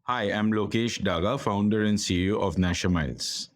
Hi, I'm Lokesh Daga, founder and CEO of Nasher Miles.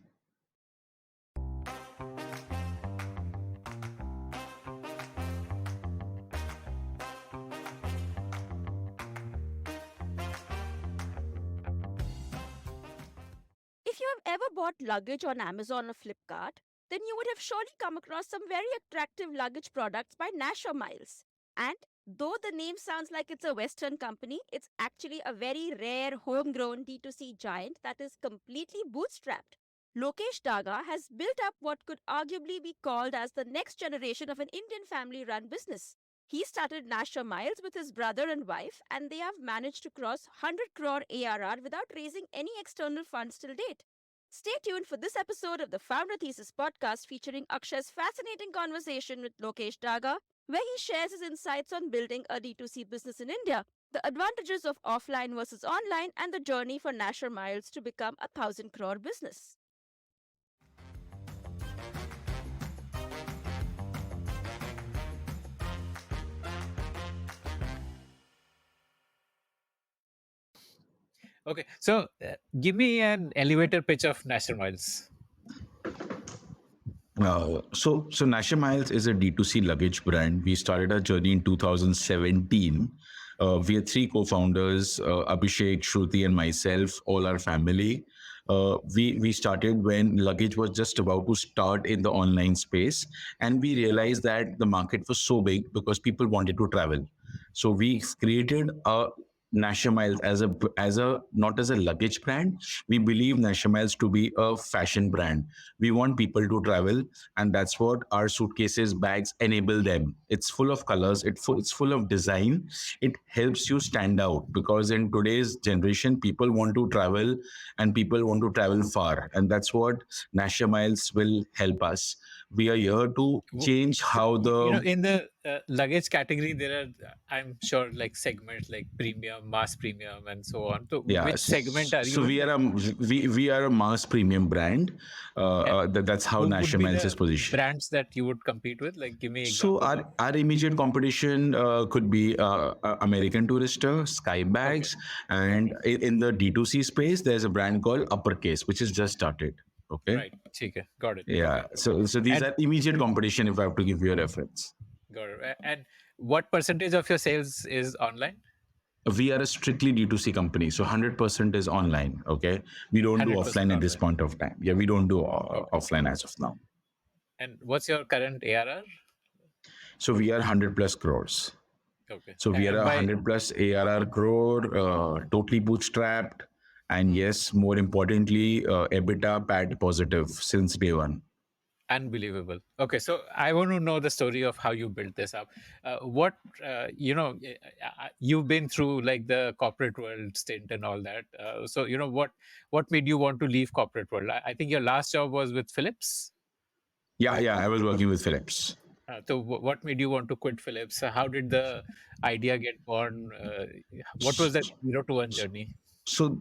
If you have ever bought luggage on Amazon or Flipkart, then you would have surely come across some very attractive luggage products by Nasher Miles. And though the name sounds like it's a Western company, it's actually a very rare homegrown D2C giant that is completely bootstrapped. Lokesh Daga has built up what could arguably be called as the next generation of an Indian family run business. He started Nasher Miles with his brother and wife, and they have managed to cross 100 crore ARR without raising any external funds till date. Stay tuned for this episode of the Founder Thesis podcast featuring Akshay's fascinating conversation with Lokesh Daga, where he shares his insights on building a D2C business in India, the advantages of offline versus online, and the journey for Nasher Miles to become a 1,000 crore business. Okay, so give me an elevator pitch of Nasher Miles. So Nasher Miles is a D2C luggage brand. We started our journey in 2017. We are three co-founders, Abhishek, Shruti, and myself, all our family. We started when luggage was just about to start in the online space, and we realized that the market was so big because people wanted to travel. So we created a Nasher Miles as a not as a luggage brand. We believe Nasher Miles to be a fashion brand. We want people to travel, and that's what our suitcases, bags enable them. It's full of colors. It's full of design. It helps you stand out because in today's generation, people want to travel, and people want to travel far, and that's what Nasher Miles will help us. We are here to change So, how the in the luggage category, there are, I'm sure, like segments like premium, mass premium, and so on. So, Yeah, which segment are so you we in? are a we are a mass premium brand. And That's how who would Nasher be Miles is the positioned. brands that you would compete with? Like, give me So examples of. our immediate competition could be American Tourister, Okay, Skybags, and okay, in the D2C space, there's a brand called Uppercase, which has just started. Okay, right. Okay, got it. yeah. Okay, okay. So these And are immediate competition. If I have to give you a reference, got it. And what percentage of your sales is online? we are a strictly D2C company, so 100% is online. Okay, we don't do 100% offline at this online. point of time. Yeah, we don't do Okay. offline as of now. And what's your current ARR? So we are 100 plus crores. Okay. So we are And a by 100 plus ARR crore, totally bootstrapped. And yes, more importantly, EBITDA PAT positive since day one. unbelievable. Okay, so I want to know the story of how you built this up. What you've been through, like the corporate world stint and all that. So what made you want to leave corporate world? I think your last job was with Philips. Yeah, yeah, I was working with Philips. So what made you want to quit Philips? How did the idea get born? What was that 0 to 1 journey? So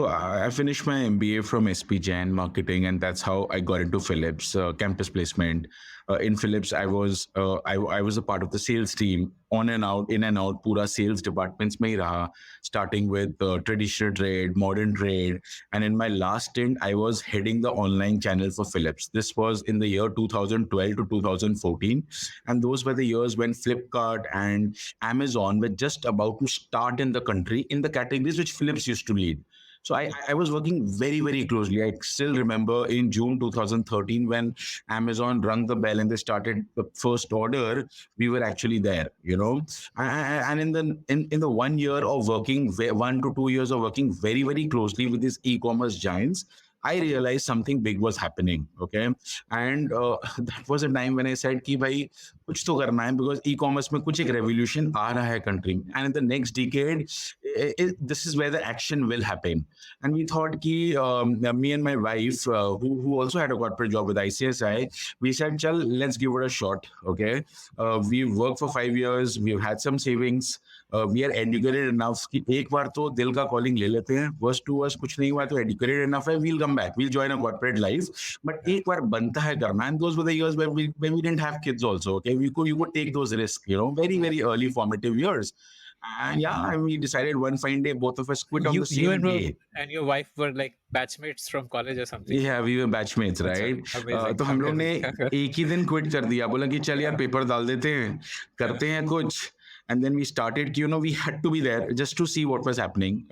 I finished my MBA from SP Jain marketing, and that's how I got into Philips campus placement. In Philips, I was a part of the sales team, on and out, in and out, pura sales departments mein hi raha, starting with traditional trade, modern trade, and in my last stint, I was heading the online channel for Philips. This was in the year 2012 to 2014, and those were the years when Flipkart and Amazon were just about to start in the country in the categories which Philips used to lead. So I was working very, very closely. I still remember in June 2013 when Amazon rung the bell and they started the first order, we were actually there, you know. And in the 1 year of working, 1 to 2 years of working very, very closely with these e-commerce giants, I realized something big was happening. Okay. And that was a time when I said कि भाई कुछ तो करना है because e-commerce में कुछ एक revolution आ रहा है country में. And in the next decade this is where the action will happen. And we thought कि me and my wife who also had a corporate job with ICSI, we said chal let's give it a shot. Okay, we've worked for 5 years, we've had some savings, we are educated enough कि एक बार तो दिल का calling ले लेते हैं, worst to worst कुछ नहीं हुआ तो educated enough है, we'll come back, we'll join a corporate life. But एक बार बनता है करना, and those were the years when we didn't have kids also. Okay, you could take those risks, you know, very, very early formative years. And yeah, and we decided one fine day both of us quit on the You same day. and your wife were like batchmates from college or something. Yeah, we were batchmates, अच्छा, right? amazing, तो हम लोग ने amazing. एक ही दिन quit कर दिया, बोला कि चल यार पेपर डाल देते हैं, करते हैं कुछ. And then we started, we had to be there just to see what was happening.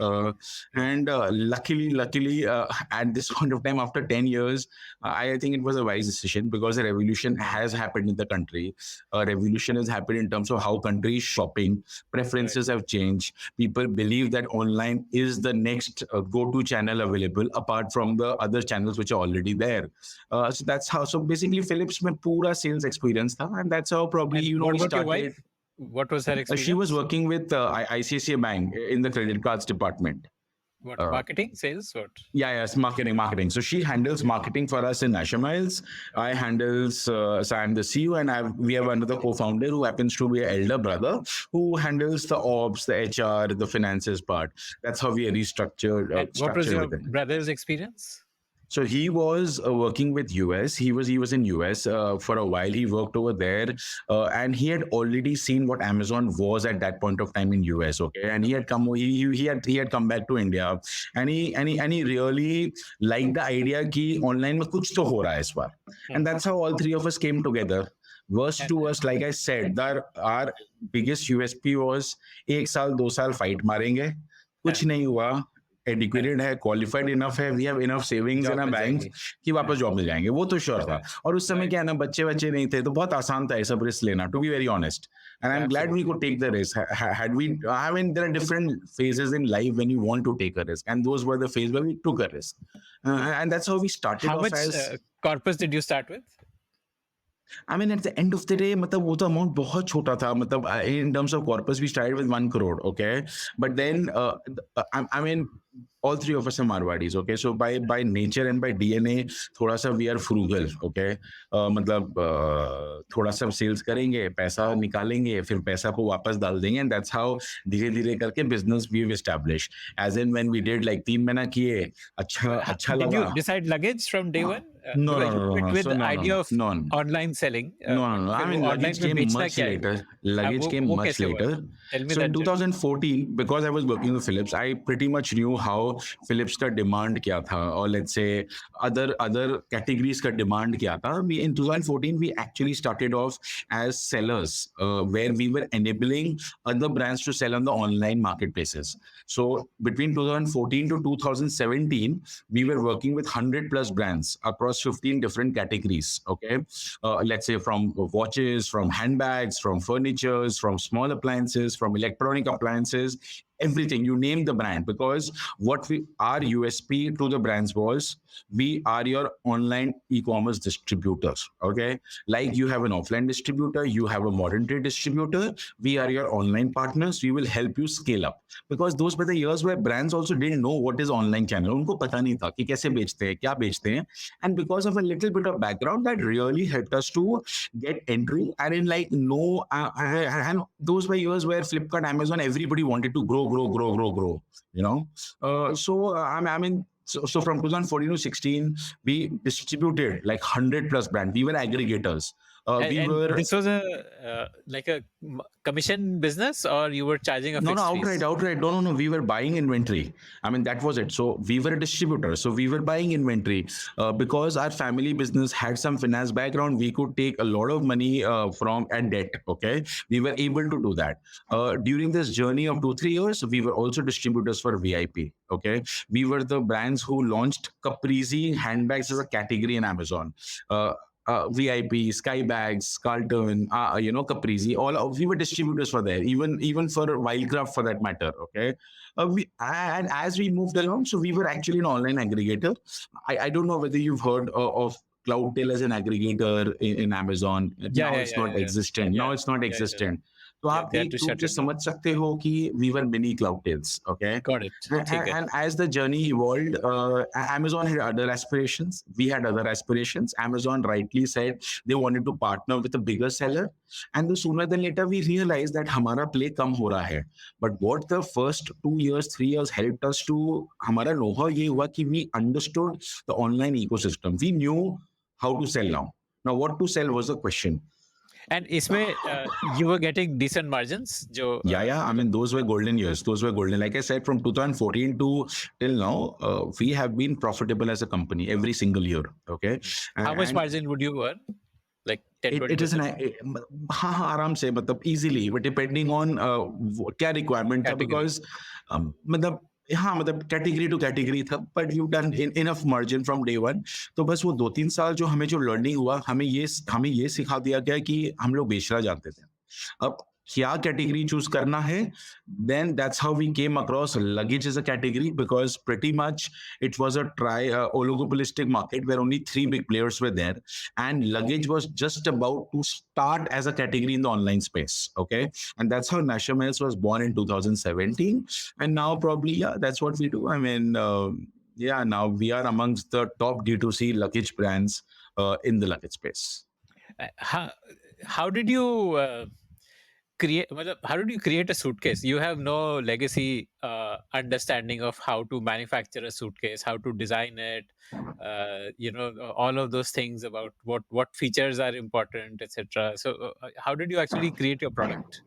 And luckily, at this point of time, after 10 years, I think it was a wise decision because a revolution has happened in the country. A revolution has happened in terms of how country is shopping. Preferences have changed. People believe that online is the next go-to channel available apart from the other channels which are already there. So that's how. So basically, Philips mein pura sales experience tha, and that's how probably And what we about your started. wife? What was her She was experience? working with ICICI Bank in the credit cards department. What, marketing, sales, what? Yeah, yes, marketing. So she handles marketing for us in Nasher Miles. I handles, so I'm the CEO, and we have another co-founder who happens to be an elder brother who handles the ops, the HR, the finances part. That's how we are restructured. And what was your Within. brother's experience? So he was working with US. He was in US for a while. He worked over there, and he had already seen what Amazon was at that point of time in US. Okay, and he had come. He had come back to India, and he really liked the idea कि online में कुछ तो हो रहा है इस बार. And that's how all three of us came together. Worst to us, like I said, that our biggest USP was एक साल 2 साल fight मारेंगे, कुछ नहीं हुआ. एडुकेटेड है, क्वालिफाइड इनफ है, we have enough savings in our bank कि वापस जॉब मिल जाएंगे, वो तो श्योर था. और उस समय क्या है ना, बच्चे नहीं थे, तो बहुत आसान था ये सब रिस्क लेना, to be very honest. And I'm glad we could take the risk. Had we, I mean, there are different phases in life when you want to take a risk, and those were the phase where we took a risk, and that's how we started. How much corpus did you start with? I mean, at the end of the day, मतलब वो तो amount बहुत छोटा था. मतलब in terms of corpus, we started with 1 crore, okay. But then, I mean, all three of us are Marwadis, okay. So by nature and by DNA, थोड़ा सा we are frugal, okay. मतलब थोड़ा सा sales करेंगे, पैसा निकालेंगे, फिर पैसा को वापस डाल देंगे, and that's how धीरे-धीरे करके business we've established. As in when we did like 3 महीना किए, अच्छा लगा. Did you decide luggage from day one? No. With the idea of online selling. No. I mean, luggage came much later. Luggage came much later. So in 2014, because I was working with Philips, I pretty much knew how Philips का demand क्या था, or let's say other categories का demand क्या था. In 2014, we actually started off as sellers, where we were enabling other brands to sell on the online marketplaces. So between 2014 to 2017, we were working with 100 plus brands across 15 different categories. Okay, let's say from watches, from handbags, from furnitures, from small appliances, from electronic appliances, everything, you name the brand. Because our USP to the brands was, we are your online e-commerce distributors. Okay, like you have an offline distributor, you have a modern trade distributor, we are your online partners, we will help you scale up. Because those were the years where brands also didn't know what is online channel. उनको पता नहीं था कि कैसे बेचते हैं, क्या बेचते हैं. And because of a little bit of background, that really helped us to get entry. And in like and those were years where Flipkart, Amazon, everybody wanted to grow. You know, I mean. So from 2014 to 16, we distributed like 100 plus brands. We were aggregators. This was like a commission business, or you were charging a fixed fees? Outright. No. We were buying inventory. I mean, that was it. So we were a distributor. So we were buying inventory because our family business had some finance background. We could take a lot of money from at debt. Okay, we were able to do that. During this journey of 2-3 years, we were also distributors for VIP. Okay, we were the brands who launched Caprese handbags as a category in Amazon. VIP, Skybags, Carlton, Caprese, we were distributors for there, even for Wildcraft for that matter. Okay, and as we moved along, so we were actually an online aggregator. I don't know whether you've heard of Cloudtail as an aggregator in Amazon. Now it's not existent. Now it's not existent. तो आप एक रूप से समझ सकते हो कि we were mini Cloudtails, okay? Got it. And as the journey evolved, Amazon had other aspirations. We had other aspirations. Amazon rightly said they wanted to partner with a bigger seller. And the sooner than later, we realized that हमारा play कम हो रहा है. But what the first 2 years, 3 years helped us to, हमारा know-how ये हुआ कि we understood the online ecosystem. We knew how to sell now. Now, what to sell was the question. And इसमें you were getting decent margins, जो Yeah. I mean, those were golden years. Those were golden. Like I said, from 2014 to till now, we have been profitable as a company every single year. Okay, how much and margin would you earn? Like 10, it is an 20%? हाँ हाँ आराम से मतलब easily but depending on क्या requirement था Category. because मतलब हाँ मतलब कैटेगरी टू कैटेगरी था but you done enough margin from day one तो बस वो 2-3 साल जो हमें जो लर्निंग हुआ हमें ये सिखा दिया गया कि हम लोग बेचना जानते थे अब क्या कैटेगरी चूज करना है then that's how we came across luggage as a category because pretty much it was a oligopolistic market where only three big players were there and luggage was just about to start as a category in the online space. Okay, and that's how Nasher Miles was born in 2017, and now probably yeah, that's what we do. I mean, yeah, now we are amongst the top D2C luggage brands in the luggage space. How did you create? How did you create a suitcase? You have no legacy understanding of how to manufacture a suitcase, how to design it. All of those things about what features are important, etc. So, how did you actually create your product?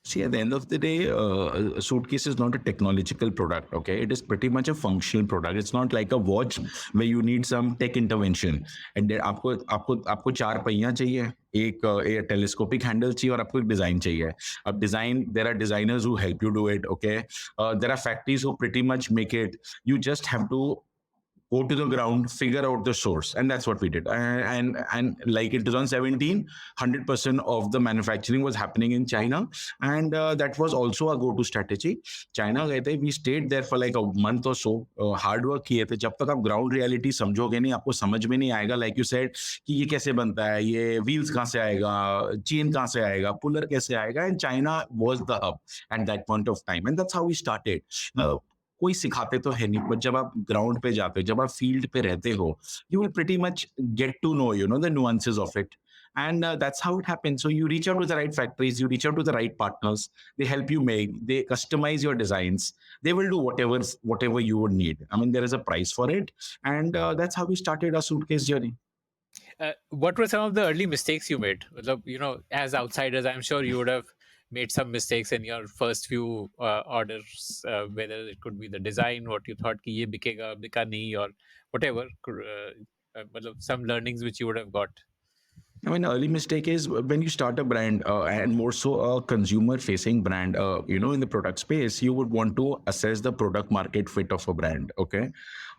See, at the end of the day, a suitcase is not a technological product. Okay, it is pretty much a functional product. It's not like a watch where you need some tech intervention. And then आपको चार पहिया चाहिए, एक telescopic handle चाहिए और आपको एक design चाहिए. अब design, there are designers who help you do it. Okay, there are factories who pretty much make it. You just have to go to the ground, figure out the source, and that's what we did. And like in 2017, 100% of the manufacturing was happening in China, and that was also a go-to strategy. China गए थे, we stayed there for like a month or so, hard work किए थे. जब तक आप ground reality समझोगे नहीं, आपको समझ में नहीं आएगा, like you said, कि ये कैसे बनता है, ये wheels कहाँ से आएगा, chain कहाँ से आएगा, puller कैसे आएगा, and China was the hub at that point of time, and that's how we started. कोई सिखाते तो है नहीं बट जब आप ग्राउंड पे जाते हो जब आप फील्ड पे रहते हो you will pretty much get to know the nuances of it and that's how it happens. So you reach out to the right factories, you reach out to the right partners, they help you make, they customize your designs, they will do whatever you would need. I mean, there is a price for it, and that's how we started our suitcase journey. What were some of the early mistakes you made? As outsiders, I'm sure you would have made some mistakes in your first few orders, whether it could be the design, what you thought ki ye bikega, bika nahi, or whatever. Some learnings which you would have got. I mean, early mistake is when you start a brand and more so a consumer facing brand, in the product space, you would want to assess the product market fit of a brand. Okay.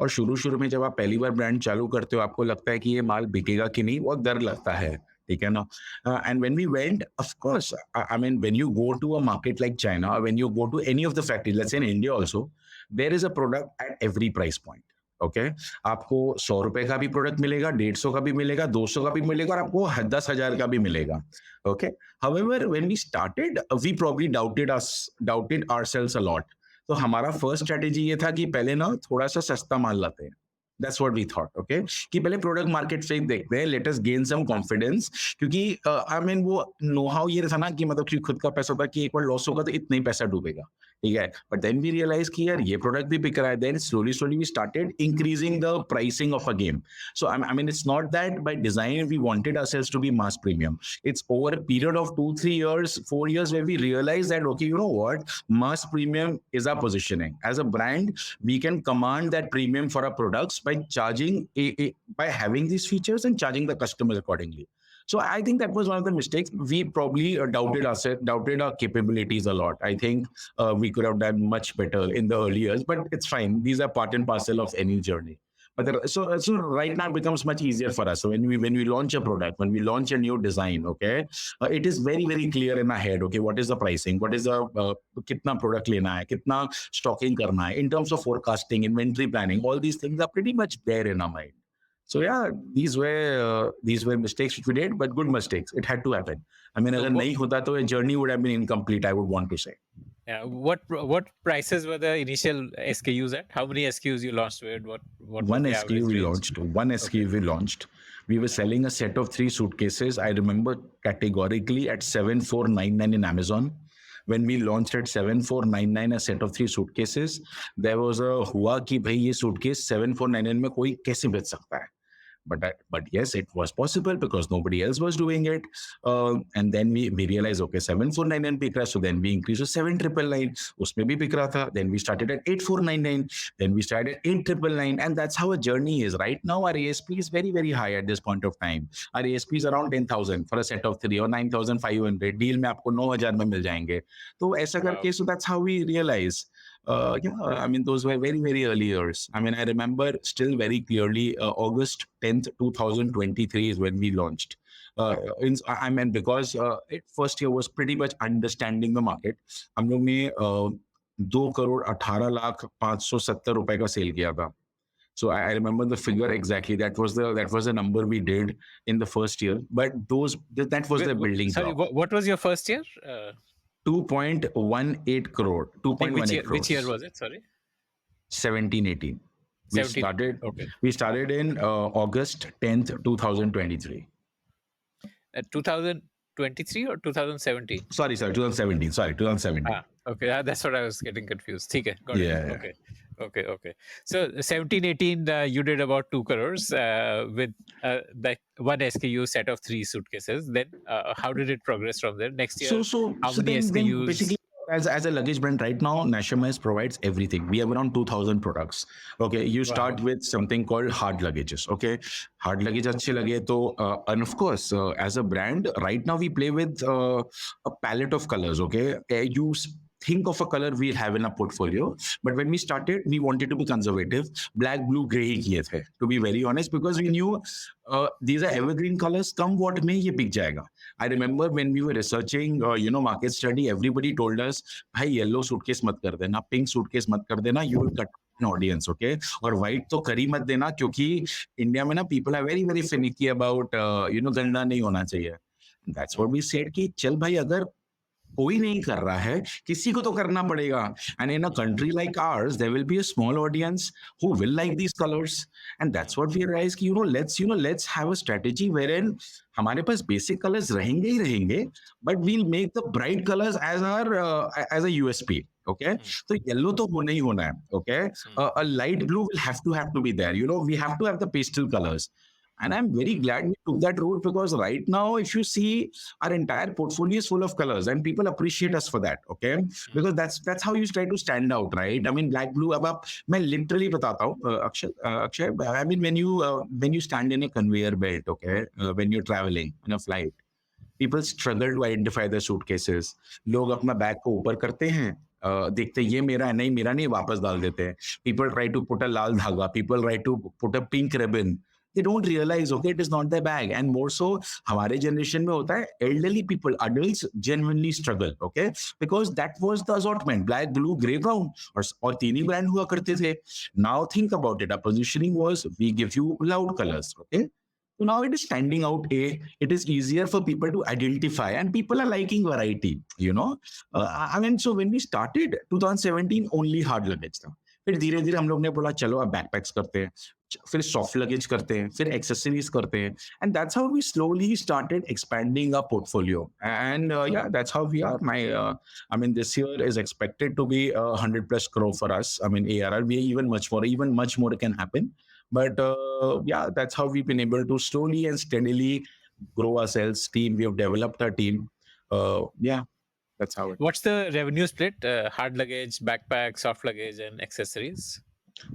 और शुरू में जब आप पहली बार brand चालू करते हो आपको लगता है कि ये माल बिकेगा कि नहीं बहुत डर लगता है ठीक है ना and when we went of course I mean when you go to a market like China when you go to any of the factories let's say in India also there is a product at every price point okay आपको 100 रुपए का भी product मिलेगा 150 का भी मिलेगा 200 का भी मिलेगा और आपको 10,000 का भी मिलेगा okay however when we started we probably doubted ourselves a lot तो हमारा फर्स्ट स्ट्रेटेजी ये था कि पहले ना थोड़ा सा सस्ता माल लाते हैं that's what we thought okay कि पहले प्रोडक्ट मार्केट फिट देखते हैं let us gain some confidence क्योंकि आई मीन वो नो हाउ ये था ना कि मतलब कि खुद का पैसा था कि एक बार लॉस होगा तो इतना ही पैसा डूबेगा ठीक है बट देन वी रियलाइज कि यार ये प्रोडक्ट भी बिक रहा है then slowly we started increasing the pricing of a game so I mean it's not that by design we wanted ourselves to be mass premium it's over a period of 2-3 years 4 years where we realized that okay you know what mass premium is our positioning as a brand we can command that premium for our products by charging by having these features and charging the customers accordingly so I think that was one of the mistakes we probably doubted ourselves doubted our capabilities a lot I think we could have done much better in the early years but it's fine these are part and parcel of any journey but so right now it becomes much easier for us so when we launch a product when we launch a new design okay it is very very clear in our head okay what is the pricing what is the kitna product lena hai kitna stocking karna hai in terms of forecasting inventory planning all these things are pretty much there in our mind so yeah these were mistakes which we did but good mistakes it had to happen I mean agar nahi hota to a journey would have been incomplete I would want to say yeah, what prices were the initial SKUs at? How many SKUs you launched with? What was one the SKU average we range? launched. One SKU we launched. We were selling a set of 3 suitcases. I remember categorically at 7,499 in Amazon. When we launched at 7,499 a set of 3 suitcases, there was a हुआ कि भाई ये suitcase 7,499 में कोई कैसे बेच सकता है But yes, it was possible because nobody else was doing it. And then we realized, okay, 7499 बिक रहा, so then we increased to 7999. उसमें भी बिक रहा था. Then we started at 8499. Then we started at 8999, and that's how a journey is. Right now, our ASP is very very high at this point of time. Our ASP is around 10,000 for a set of three, or 9,500. Deal में आपको 9,000 में मिल जाएंगे. तो ऐसा करके, so that's how we realize. Yeah, I mean, those were very, very early years. I mean, I remember still very clearly, August 10th, 2023 is when we launched. I mean, because first year was pretty much understanding the market. हम लोग ने 2,18,05,70,000 का cell किया था. So I remember the figure exactly. That was the number we did in the first year. But that was the building Sorry, block. what was your first year? 2.18 crore. 2.18 crores. Which year was it? Sorry. 17-18. We started in August 10th, 2023. 2023 or 2017? Sorry, 2017. Sorry, 2017. Okay, that's what I was getting confused. Okay, got Yeah. it. Okay. So 17-18, you did about 2 crores with that one SKU set of 3 suitcases. Then how did it progress from there? Next year, how many then SKUs? basically, as a luggage brand right now, Nasher Miles provides everything. We have around 2,000 products. Okay, you start with something called hard luggages. Okay, hard luggage अच्छे लगे तो, and of course, as a brand, right now we play with a palette of colors. Okay, you think of a color we'll have in our portfolio, but when we started, we wanted to be conservative. Black, blue, gray ही किए थे, to be very honest, because we knew these are evergreen colors. Come what may, ये बिक जाएगा. I remember when we were researching, market study, everybody told us, भाई yellow suitcase मत कर देना, pink suitcase मत कर देना, you will cut an audience, okay? और white तो कर ही मत देना, क्योंकि इंडिया में ना people are very very finicky about, गंदा नहीं होना चाहिए. That's what we said कि चल भाई, अगर कोई नहीं कर रहा है, किसी को तो करना पड़ेगा. And in a country like ours, there will be a small audience who will like these colors. And that's what we realized कि, let's have a strategy wherein हमारे पास basic colors रहेंगे ही रहेंगे, but we'll make the bright colors as our as a USP. Okay, so yellow तो होना ही होना है. Okay, a light blue will have to be there. We have to have the pastel colors. And I'm very glad we took that route, because right now, if you see, our entire portfolio is full of colors, and people appreciate us for that. Okay, because that's how you try to stand out, right? I mean, black, blue. अब मैं literally बताता हूँ, Akshay. I mean, when you stand in a conveyor belt, okay, when you're traveling in a flight, people struggle to identify their suitcases. लोग अपना bag को ऊपर करते हैं, देखते ये मेरा है, नहीं मेरा नहीं, वापस डाल देते हैं. People try to put a लाल धागा, people try to put a pink ribbon. They don't realize, okay, it is not their bag. And more so, हमारे generation में होता है, elderly people, adults genuinely struggle, okay, because that was the assortment, black, blue, grey, brown, और तीन ही brand हुआ करते थे. Now think about it, our positioning was, we give you loud colors, okay. So now it is standing out. It is easier for people to identify, and people are liking variety. I mean, so when we started 2017, only hard luggage था. फिर धीरे धीरे हम लोग ने बोला चलो अब बैकपैक्स करते हैं, फिर सॉफ्ट लगेज करते हैं, फिर एक्सेसरीज करते हैं, and that's how we slowly started expanding our portfolio. And yeah, that's how we are. I mean, this year is expected to be 100+ crore for us. I mean, ARR, we even much more can happen. But yeah, that's how we've been able to slowly and steadily grow our sales team. We have developed our team. Yeah, that's how it. What's the revenue split? Hard luggage, backpack, soft luggage, and accessories?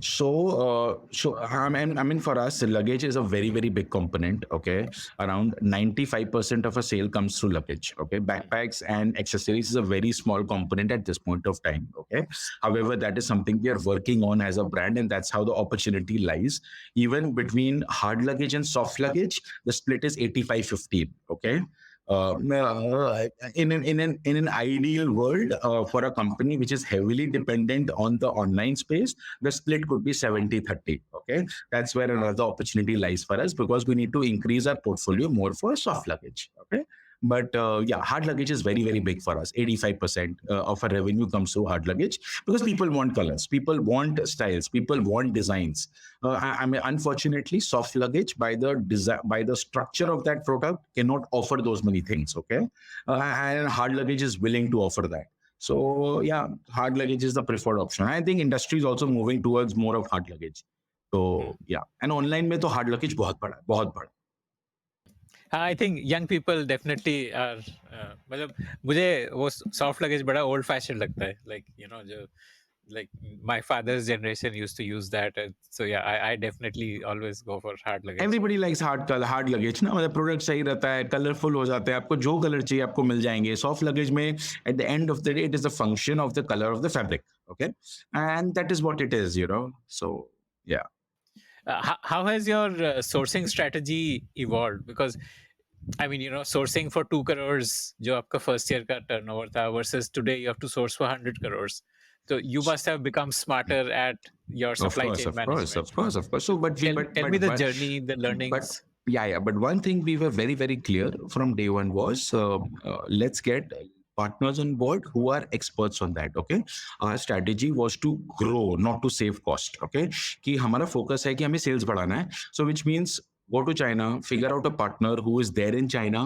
So I mean, for us, luggage is a very, very big component. Okay, around 95% of a sale comes through luggage. Okay, backpacks and accessories is a very small component at this point of time. Okay, however, that is something we are working on as a brand, and that's how the opportunity lies. Even between hard luggage and soft luggage, the split is 85-15. Okay. In an ideal world, for a company which is heavily dependent on the online space, the split could be 70-30. Okay, that's where another opportunity lies for us, because we need to increase our portfolio more for soft luggage. Okay. But yeah, hard luggage is very, very big for us. 85% of our revenue comes through hard luggage, because people want colors, people want styles, people want designs. I mean, unfortunately, soft luggage, by the structure of that product, cannot offer those many things. Okay, and hard luggage is willing to offer that. So yeah, hard luggage is the preferred option. I think industry is also moving towards more of hard luggage. तो या and online में तो hard Lucky's बहुत बड़ा है, बहुत बड़ा. I think young people definitely are, मतलब मुझे वो सॉफ्ट लगेज बड़ा ओल्ड फैशन लगता है, लाइक यू नो जो like my father's generation used to use that, and so yeah, I definitely always go for hard luggage. Everybody likes hard luggage ना, मतलब product सही रहता है, कलरफुल हो जाता है, आपको जो कलर चाहिए आपको मिल जाएंगे. सॉफ्ट लगेज में at the end of the day it is the function of the colour of the fabric. Okay, and that is what it is, you know. So ya. How has your sourcing strategy evolved? Because I mean, you know, sourcing for 2 crores, जो आपका first year का turnover था, versus today you have to source for 100 crores. So you must have become smarter at your supply chain management. Of course. So, Tell me the journey, the but learnings. yeah. But one thing we were very, very clear from day one was let's get partners on board who are experts on that. Okay, our strategy was to grow, not to save cost. Okay, कि हमारा focus है कि हमें sales बढ़ाना है. So which means go to China, figure out a partner who is there in China.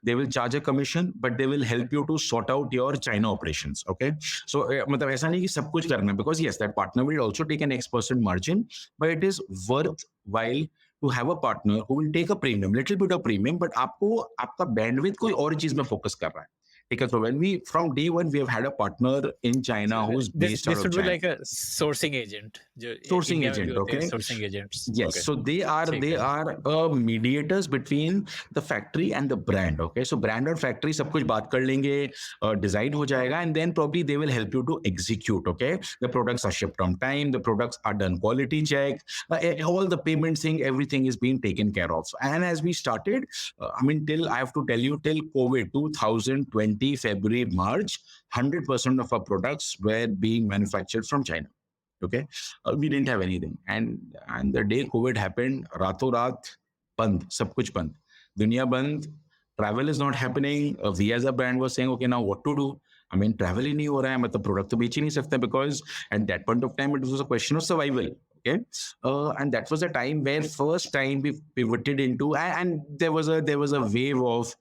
They will charge a commission, but they will help you to sort out your China operations. Okay, so मतलब ऐसा नहीं कि सब कुछ करना है, because yes, that partner will also take an X% margin, but it is worthwhile to have a partner who will take a premium, little bit of premium, but आपको आपका bandwidth कोई और चीज में focus कर रहा है. ठीक है, so when we from day one we have had a partner in China who is This based out this of would be China. like a sourcing agent. जो Sourcing India में भी agent, होते हैं okay. sourcing agents. Yes, Okay. so they ठीक है. are mediators between the factory and the brand. Okay, so brand और factory सब कुछ बात कर लेंगे, design हो जाएगा, and then probably they will help you to execute. Okay, the products are shipped on time, the products are done quality check, all the payments thing, everything is being taken care of. And as we started, I mean, till I have to tell you, till COVID 2020 February March, 100% of our products were being manufactured from China. Okay, we didn't have anything, and the day COVID happened, रातों रात बंद, सब कुछ बंद, दुनिया बंद, travel is not happening. We as a brand was saying, okay, now what to do? I mean, travel ही नहीं हो रहा है, मतलब product तो बेच ही नहीं सकते, because at that point of time it was a question of survival. Okay, and that was a time where first time we pivoted into, and there was a wave of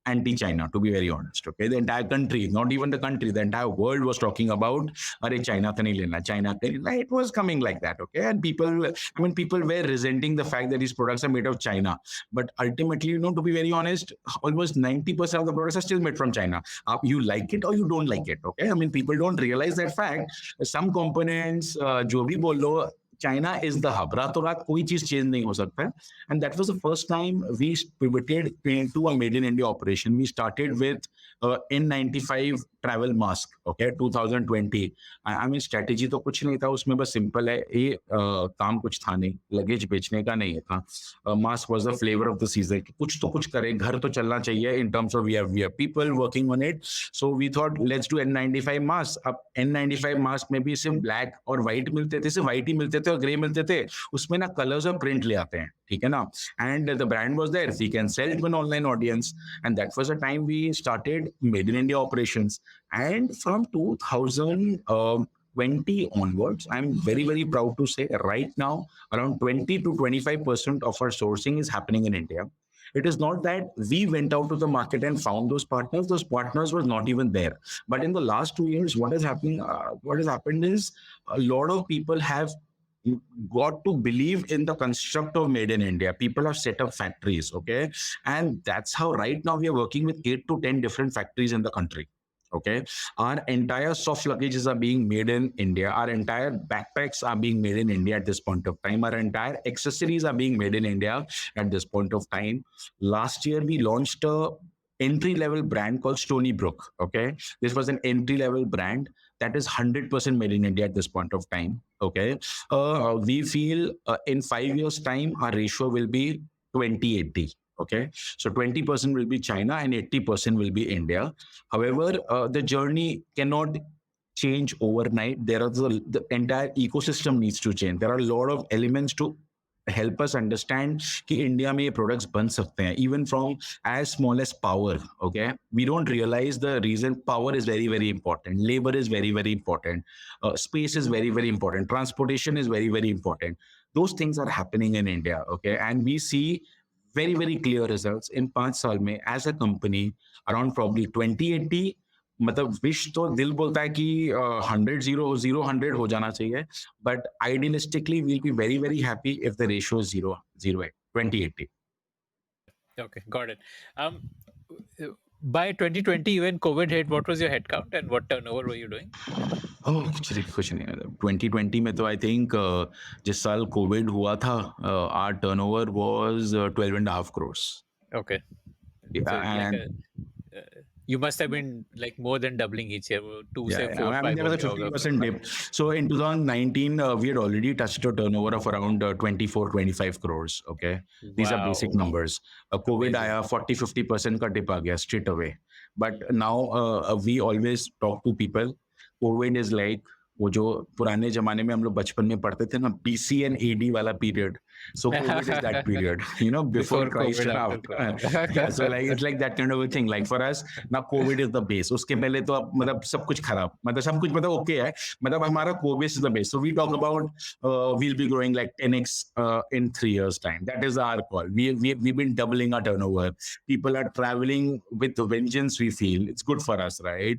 anti-China, to be very honest. Okay, the entire country, not even the country, the entire world was talking about, "Arey China ka nahi lena, China ka nahi lena." It was coming like that. Okay, and people were resenting the fact that these products are made of China. But ultimately, to be very honest, almost 90% of the products are still made from China. You like it or you don't like it. Okay, I mean, people don't realize that fact. Some components, जो भी बोल लो, China is the hub. रातों रात कोई चीज change नहीं हो सकता है. And that was the first time we pivoted into a made in India operation. We started with N95 travel mask. Okay, 2020. I mean, strategy तो कुछ नहीं था उसमें, बस सिंपल है, ये काम कुछ था नहीं, लगेज बेचने का नहीं था. Mask was the flavor of the season. कुछ तो कुछ करें, घर तो चलना चाहिए. In terms of we have people working on it, so we thought let's do N95 mask. अब N95 mask में भी सिर्फ ब्लैक और व्हाइट मिलते थे, सिर्फ व्हाइट ही मिलते थे और ग्रे मिलते थे. उसमें ना कलर्स और प्रिंट ले आते हैं, ठीक है ना. And the brand was there, we can sell it to an online audience, and that was the time we started Made in India operations. And from 2020 onwards, I'm very, very proud to say right now around 20 to 25% of our sourcing is happening in India. It is not that we went out to the market and found those partners. Those partners were not even there. But in the last 2 years, what has happened? What has happened is a lot of people have got to believe in the construct of Made in India. People have set up factories, okay, and that's how right now we are working with 8 to 10 different factories in the country. Okay, our entire soft luggages are being made in India. Our entire backpacks are being made in India at this point of time. Our entire accessories are being made in India at this point of time. Last year, we launched a entry level brand called Stony Brook. Okay, this was an entry level brand that is 100% made in India at this point of time. Okay, we feel in 5 years' time, our ratio will be 20-80. Okay, so 20% will be China and 80% will be India. However, the journey cannot change overnight. The entire ecosystem needs to change. There are a lot of elements to help us understand कि India में ये products बन सकते हैं, even from as small as power. Okay, we don't realize the reason. Power is very, very important, labor is very, very important, space is very, very important, transportation is very, very important. Those things are happening in India. Okay, and we see very, very clear results in 5 साल में as a company. Around probably 20-80, मतलब wish तो दिल बोलता है कि 100 0 0 100 हो जाना चाहिए, but idealistically we'll be very very happy if the ratio is 0 0 20/80. Okay, got it. Um, by 2020, when COVID hit, what was your headcount and what turnover were you doing? ओह! कुछ नहीं मतलब 2020 में तो आई थिंक जिस साल Covid हुआ था our turnover was 12 and half crores. Okay, so like and you must have been like more than doubling each year. Two Yeah, से yeah. four I mean, five there हो was a गया होगा फिर. 50% dip. So in 2019, we had already touched a turnover of around 24, 25 crores. Okay. These are basic Wow, numbers. COVID amazing. आया 40-50% का dip आ गया straight away. But now we always talk to people. COVID is like वो जो पुराने जमाने में हम लोग बचपन में पढ़ते थे ना BC and AD वाला period. So COVID is that period, you know, before Before Christ COVID, and after after. Yeah, so COVID. like it's like that kind of a thing. Like for us, now COVID is the base. उसके पहले तो अब मतलब सब कुछ खराब, मतलब सब कुछ मतलब ओके है, मतलब हमारा COVID is the base. So we talk about we'll be growing like 10x in 3 years time. That is our call. We've been doubling our turnover. People are traveling with vengeance. We feel it's good for us, right?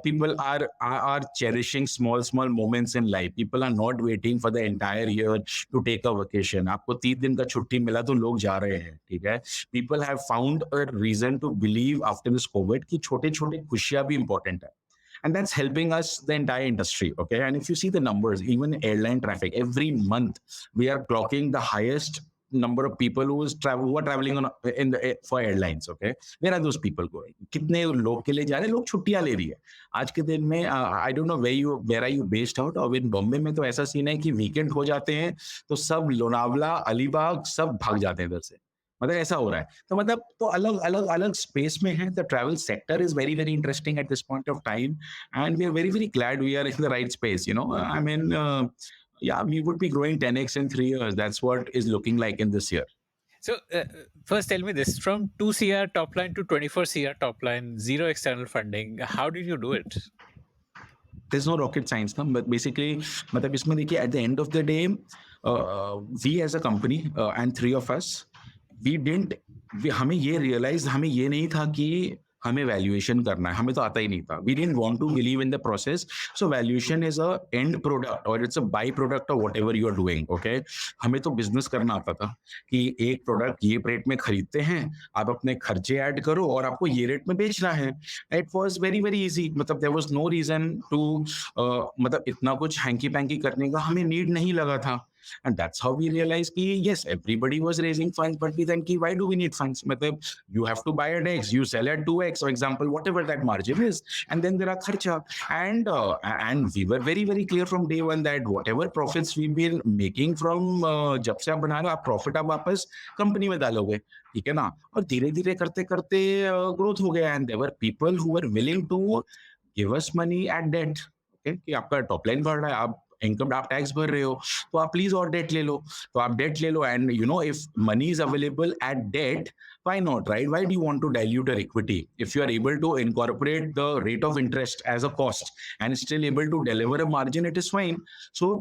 People are cherishing small moments in life. People are not waiting for the entire year to take a vacation. आपको 3 दिन का छुट्टी मिला तो लोग जा रहे हैं, ठीक है? People have found a reason to believe after this COVID कि छोटे छोटे खुशियां भी important है. And that's helping us the entire industry. Okay, and if you see the numbers, even airline traffic, every month we are clocking the highest number of people who are traveling on in the for airlines. Okay, where are those people going? कितने लोग के लिए जा रहे हैं? लोग छुट्टियां ले रही है आज के दिन में. I don't know where are you based out. और इन बॉम्बे में तो ऐसा सीन है कि वीकेंड हो जाते हैं तो सब लोनावला अलीबाग सब भाग जाते हैं इधर से. मतलब ऐसा हो रहा है. तो मतलब तो अलग अलग अलग स्पेस में है. The travel sector is very very interesting at this point of time, and we are very very glad we are in the right space, you know. I mean, yeah, we would be growing 10x in 3 years. That's what is looking like in this year. So first tell me this, from 2 CR top line to 24 CR top line, zero external funding, how did you do it? There's no rocket science ना, but basically मतलब इसमें देखिए at the end of the day we as a company and three of us we didn't हमें ये realize, हमें ये नहीं था कि हमें वैल्यूएशन करना है. हमें तो आता ही नहीं था. We didn't want to believe in the process. So valuation is a end product और it's a by product of whatever you are doing. Okay, हमें तो बिजनेस करना आता था कि एक प्रोडक्ट ये रेट में खरीदते हैं, आप अपने खर्चे ऐड करो और आपको ये रेट में बेचना है. It was very very easy. मतलब there was no reason to मतलब इतना कुछ हैंकी पैंकी करने का हमें नीड नहीं लगा था. And that's how we realized कि yes, everybody was raising funds, but we then कि why do we need funds? मतलब you have to buy at X, you sell at 2X, for example, whatever that margin is, and then there are kharcha. And we were very very clear from day one that whatever profits we've been making from जब से आप बना रहे हो, आप profit आप वापस company में डालोगे, ठीक है ना. और धीरे धीरे करते करते ग्रोथ हो गया. And there were people who were willing to give us money at debt. Okay, कि आपका टॉप लाइन बढ़ रहा है, आप इनकम आप टैक्स भर रहे हो, तो आप प्लीज और डेट ले लो. तो आप डेट ले लो. And you know if money is available at debt, why not, right? Why do you want to dilute your equity if you are able to incorporate the rate of interest as a cost and still able to deliver a margin? It is fine. So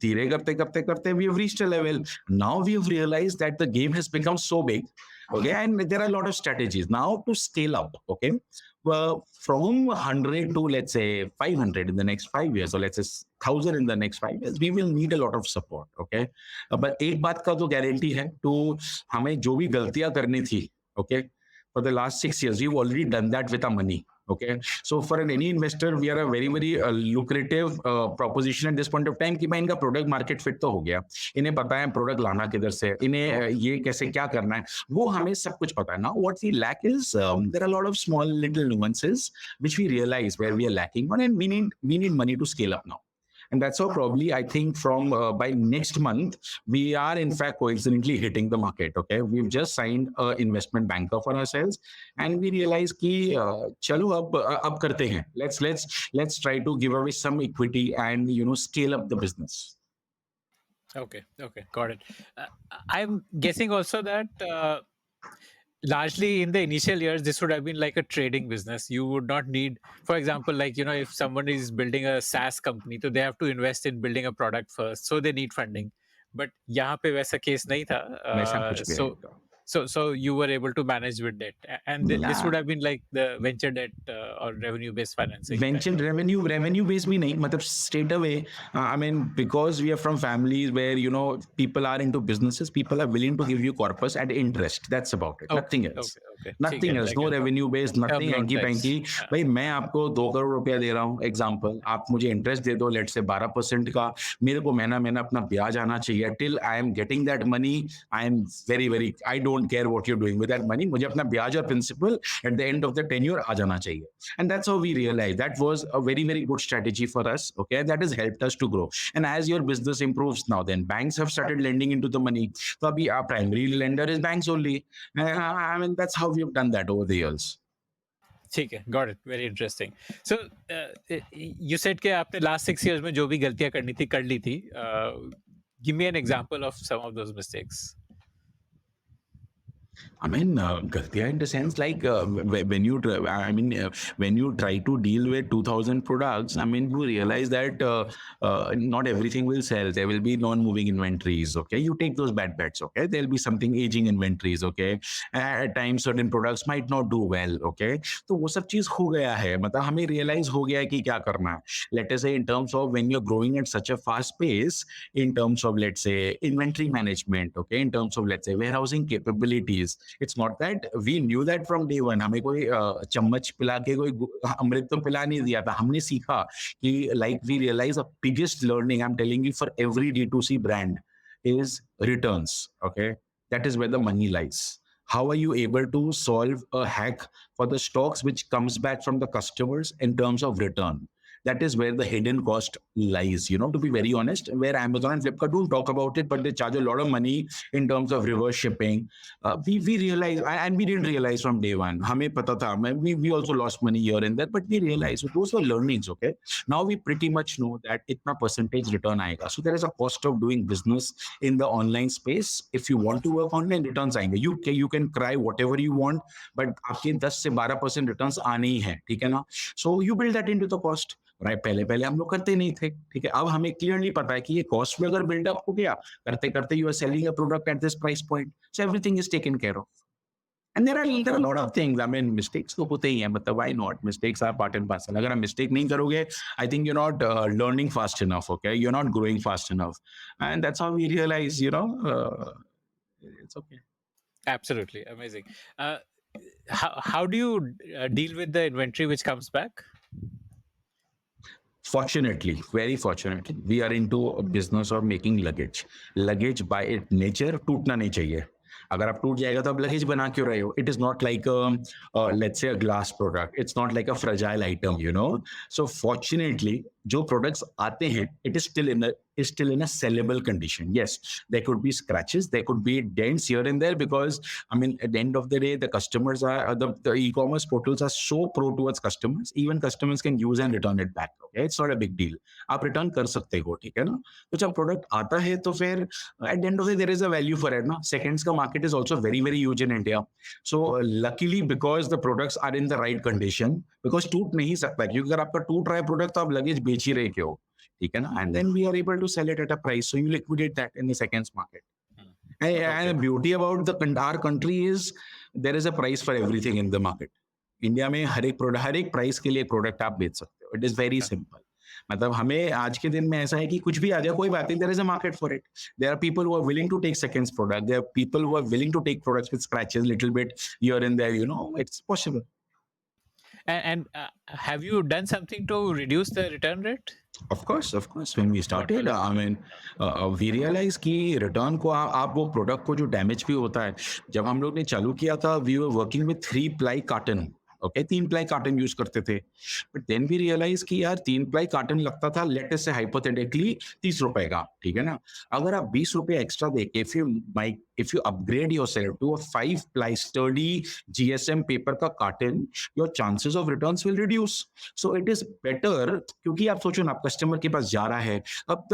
धीरे करते करते करते we have reached a level. Now we have realized that the game has become so big. Okay, and there are a lot of strategies now to scale up. Okay, from 100 to let's say 500 in the next 5 years, or let's say 1,000 in the next 5 years, we will need a lot of support. Okay, but एक बात का तो guarantee है, तो हमें जो भी गलतियां करनी थी, okay, for the last 6 years we've already done that with our money. Okay, so for any investor we are a very very lucrative proposition at this point of time कि भाई इनका प्रोडक्ट मार्केट फिट तो हो गया, इन्हें पता है product लाना किधर से, इन्हें ये कैसे क्या करना है, वो हमें सब कुछ पता है. Now what we lack is there are a lot of small little nuances which we realize where we are lacking on, and we need money to scale up now. And that's how probably I think from by next month we are in fact coincidentally hitting the market. Okay, we've just signed an investment banker for ourselves, and we realize कि चलो अब करते हैं. Let's try to give away some equity and you know scale up the business. Okay, got it. I'm guessing also that largely in the initial years this would have been like a trading business. You would not need, for example, like, you know, if someone is building a SaaS company, so they have to invest in building a product first, so they need funding. But यहाँ पे वैसा case नहीं था. वैसा कुछ भी So नहीं था. So you were able to manage with debt, and this would have been like the venture debt or revenue based financing kind Venture of. revenue based भी नहीं मतलब straight away. I mean, because we are from families where people are into businesses, people are willing to give you corpus at interest. That's about it, Okay, nothing else. okay, okay. ठीक Nothing है, else, like no a revenue based, term nothing loan hanky types. panky. भाई मैं आपको 2 करोड़ रुपया दे रहा हूँ example, आप मुझे इंटरेस्ट दे दो लेट से 12% का, मेरे को महीना महीना अपना ब्याज आना चाहिए. Till I am getting that money, I am very I don't care what you doing with that money, मुझे अपना ब्याज और principal at the end of the tenure आ जाना चाहिए. And that's how we realized that was a very good strategy for us. Okay, that has helped us to grow. And as your business improves now, then banks have started lending into the money. So our primary lender is banks only. I mean, that's how we've done that over the years. ठीक है, got it, very interesting. So you said कि आपने last 6 years में जो भी गलतियां करनी थी कर ली थी. Give me an example of some of those mistakes. I mean, Gatia in the sense like when you, when you try to deal with 2000 products, I mean, you realize that not everything will sell. There will be non-moving inventories. Okay, you take those bad bets. Okay, there'll be something aging inventories. Okay, at times certain products might not do well. Okay, तो वो सब चीज हो गया है. मतलब हमें realize हो गया है कि क्या करना है. Let us say in terms of when you're growing at such a fast pace, in terms of let's say inventory management. Okay, in terms of let's say warehousing capabilities. It's not that we knew that from day one. हमें कोई चम्मच पिला के कोई अमृत तो पिला नहीं दिया था. हमने सीखा कि like we realize the biggest learning I'm telling you for every D2C brand is returns. Okay, that is where the money lies. How are you able to solve a hack for the stocks which comes back from the customers in terms of return? That is where the hidden cost lies, to be very honest, where Amazon and Flipkart don't talk about it, but they charge a lot of money in terms of reverse shipping. We realized, and we didn't realize from day one. हमें पता था, we also lost money here and there, but we realized. So those were learnings, okay? Now we pretty much know that itna percentage return आएगा. So there is a cost of doing business in the online space. If you want to work online, returns आएंगे. You can cry whatever you want, but आपके 10 से 12% returns आने ही हैं, ठीक है ना? So you build that into the cost. Right, पहले पहले हम लोग करते नहीं थे, ठीक है. अब हमें क्लियरली पता है कि ये कॉस्ट में अगर बिल्डअप हो गया, करते करते you are selling a product at this price point, so everything is taken care of. And there are lot of things. I mean, mistakes तो होते ही हैं, मतलब why not, mistakes are part and parcel. अगर आप mistake नहीं करोगे, I think you not learning fast enough. Okay, you not growing fast enough. And that's how we realise, it's okay. Absolutely amazing. How do you deal with the inventory which comes back? Fortunately, very fortunately, we are into a business of making luggage. Luggage by its nature टूटना नहीं चाहिए. अगर आप टूट जाएगा तो आप luggage बना क्यों रहे हो? It is not like let's say a glass product. It's not like a fragile item. So fortunately, जो products आते हैं, it is still in a sellable condition. Yes, there could be scratches, there could be dents here and there, because I mean, at the end of the day, the customers are the e-commerce portals are so pro towards customers. Even customers can use and return it back. Okay, it's not a big deal. आप return कर सकते हो, ठीक है ना? तो जब product आता है तो फिर at the end of the day there is a value for it ना. Seconds का market is also very huge in India. So luckily, because the products are in the right condition, because टूट नहीं सकता, क्योंकि अगर आपका टूट रहा है प्रोडक्ट तो आप लगेज बेच ही रहे क्यों, ठीक है ना? And then we are able to sell it at a price, so you liquidate that in the seconds market. And the beauty about our country is there is a price for everything in the market. India में हर एक price के लिए product आप बेच सकते हो. It is very simple. मतलब हमें आज के दिन में ऐसा है कि कुछ भी आ जाए कोई बात नहीं, there is a market for it. There are people who are willing to take seconds product, there are people who are willing to take products with scratches little bit here and there, it's possible. And have you done something to reduce the return rate? Of course. When we started, I mean, we realized कि return को आप वो product को जो damage भी होता है, जब हम लोग ने चालू किया था, we were working with 3 ply carton. Okay, 3 ply carton use करते थे. बट देन वी रियलाइज कि यार 3 प्लाई कार्टन लगता था, लेट अस से हाइपोथेटिकली 30 रुपए का, ठीक है ना? अगर आप 20 रुपए एक्स्ट्रा देके if you upgrade yourself to a 5 ply sturdy GSM paper का carton, your chances of returns will reduce. So it is better, क्योंकि आप सोचो ना, आप कस्टमर के पास जा रहा है, अब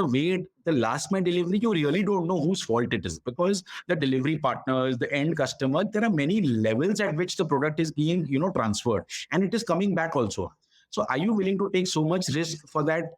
the last mile delivery, you really don't know whose fault it is, because the delivery partners, the end customer, there are many levels at which the product is being transferred, and it is coming back also. So are you willing to take so much risk for that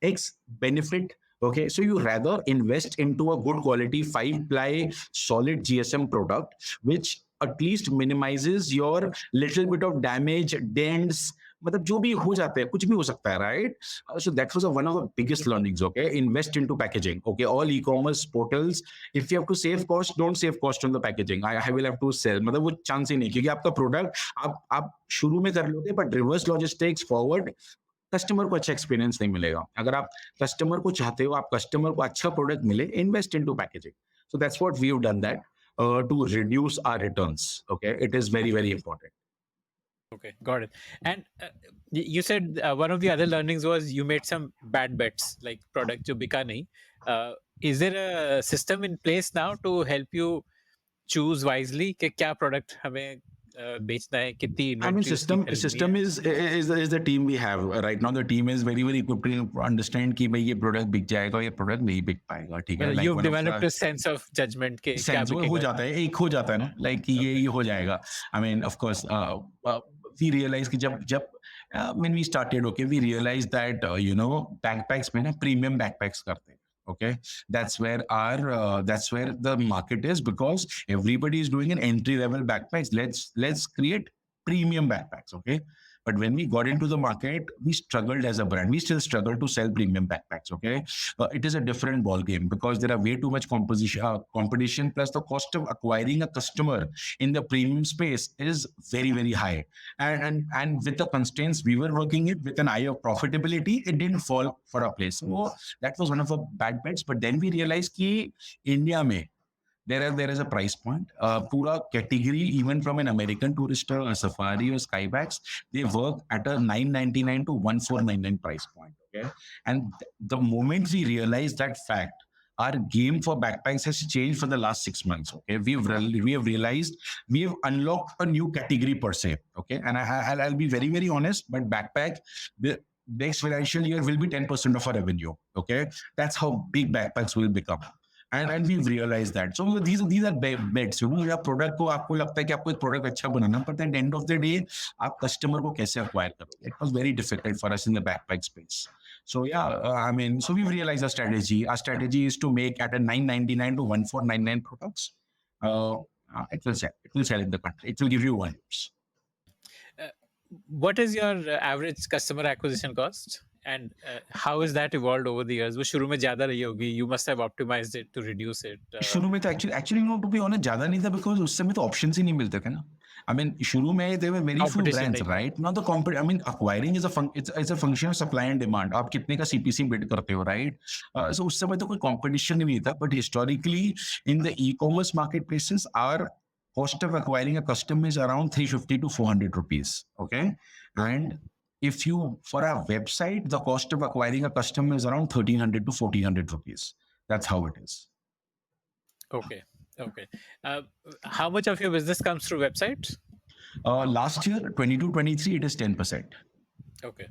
X benefit Okay, so you rather invest into a good quality 5 ply solid GSM product, which at least minimizes your little bit of damage, dents. मतलब जो भी हो जाता है कुछ भी हो सकता है right so that was one of the biggest learnings okay invest into packaging okay all e-commerce portals if you have to save cost don't save cost on the packaging I will have to sell मतलब वो chance ही नहीं क्योंकि आपका product आप शुरू में कर लोगे but reverse logistics forward customer को अच्छा एक्सपीरियंस नहीं मिलेगा अगर आप कस्टमर को चाहते हो आप कस्टमर को अच्छा प्रोडक्ट मिले invest into packaging so that's what we have done that to reduce our returns okay it is very very important. Okay, got it. And you said one of the other learnings was you made some bad bets, like product jo bika nahi. Is there a system in place now to help you choose wisely कि क्या product हमें बेचना है, कितनी I mean, inventory उसकी खरीदनी system है? is the team we have right now. The team is very very equipped to understand कि भाई ये product बिक जाएगा, ये product नहीं बिक पाएगा, ठीक है? Well, Like you've one of developed the a sense of judgment कि क्या sense वो हो बिकेगा. जाता है, एक हो जाता है ना, like कि ये हो जाएगा. I mean, of course, we realize कि जब when we started, okay, we realized that you know backpacks में ना premium backpacks करते हैं. Okay, that's where the market is because everybody is doing an entry level backpacks. Let's create premium backpacks. Okay, but when we got into the market, we struggled as a brand. We still struggle to sell premium backpacks. Okay, it is a different ball game because there are way too much competition. Plus, the cost of acquiring a customer in the premium space is very very high. And with the constraints we were working it with an eye of profitability, it didn't fall for a place. So that was one of our bad bets. But then we realized कि India में there is a price point. Pura category, even from an American Tourister, a Safari or Skybags, they work at a 999 to 1499 price point. Okay, and the moment we realize that fact, our game for backpacks has changed for the last 6 months. Okay, we have realized we have unlocked a new category per se. Okay, and I'll be very very honest, but backpack the next financial year will be 10% of our revenue. Okay, that's how big backpacks will become. And we've realized that. So these are bets. You know, या product को आपको लगता है कि आपको एक product अच्छा बनाना पड़ता है. At the end of the day, आप कस्टमर को कैसे acquire करोगे? It was very difficult for us in the backpack space. So yeah, I mean, so we've realized our strategy. Our strategy is to make at a 999 to 1499 products. It will sell. It will sell in the country. It will give you volumes. What is your average customer acquisition cost? And how has that evolved over the years? वो शुरू में ज़्यादा रही होगी. You must have optimized it to reduce it. शुरू में तो actually you know to be honest ज़्यादा नहीं था because उस समय तो options ही नहीं मिलते थे ना. I mean शुरू में there were very few Competition brands नहीं. right now the I mean acquiring is it's a function of supply and demand. आप कितने का CPC bid करते हो right? So उस समय तो कोई competition ही नहीं था but historically in the e-commerce marketplaces our cost of acquiring a customer is around 350 to 400 rupees. Okay, and if you for a website the cost of acquiring a customer is around 1300 to 1400 rupees. That's how it is. Okay. Okay. How much of your business comes through websites? Last year, 22-23, it is 10%. Okay.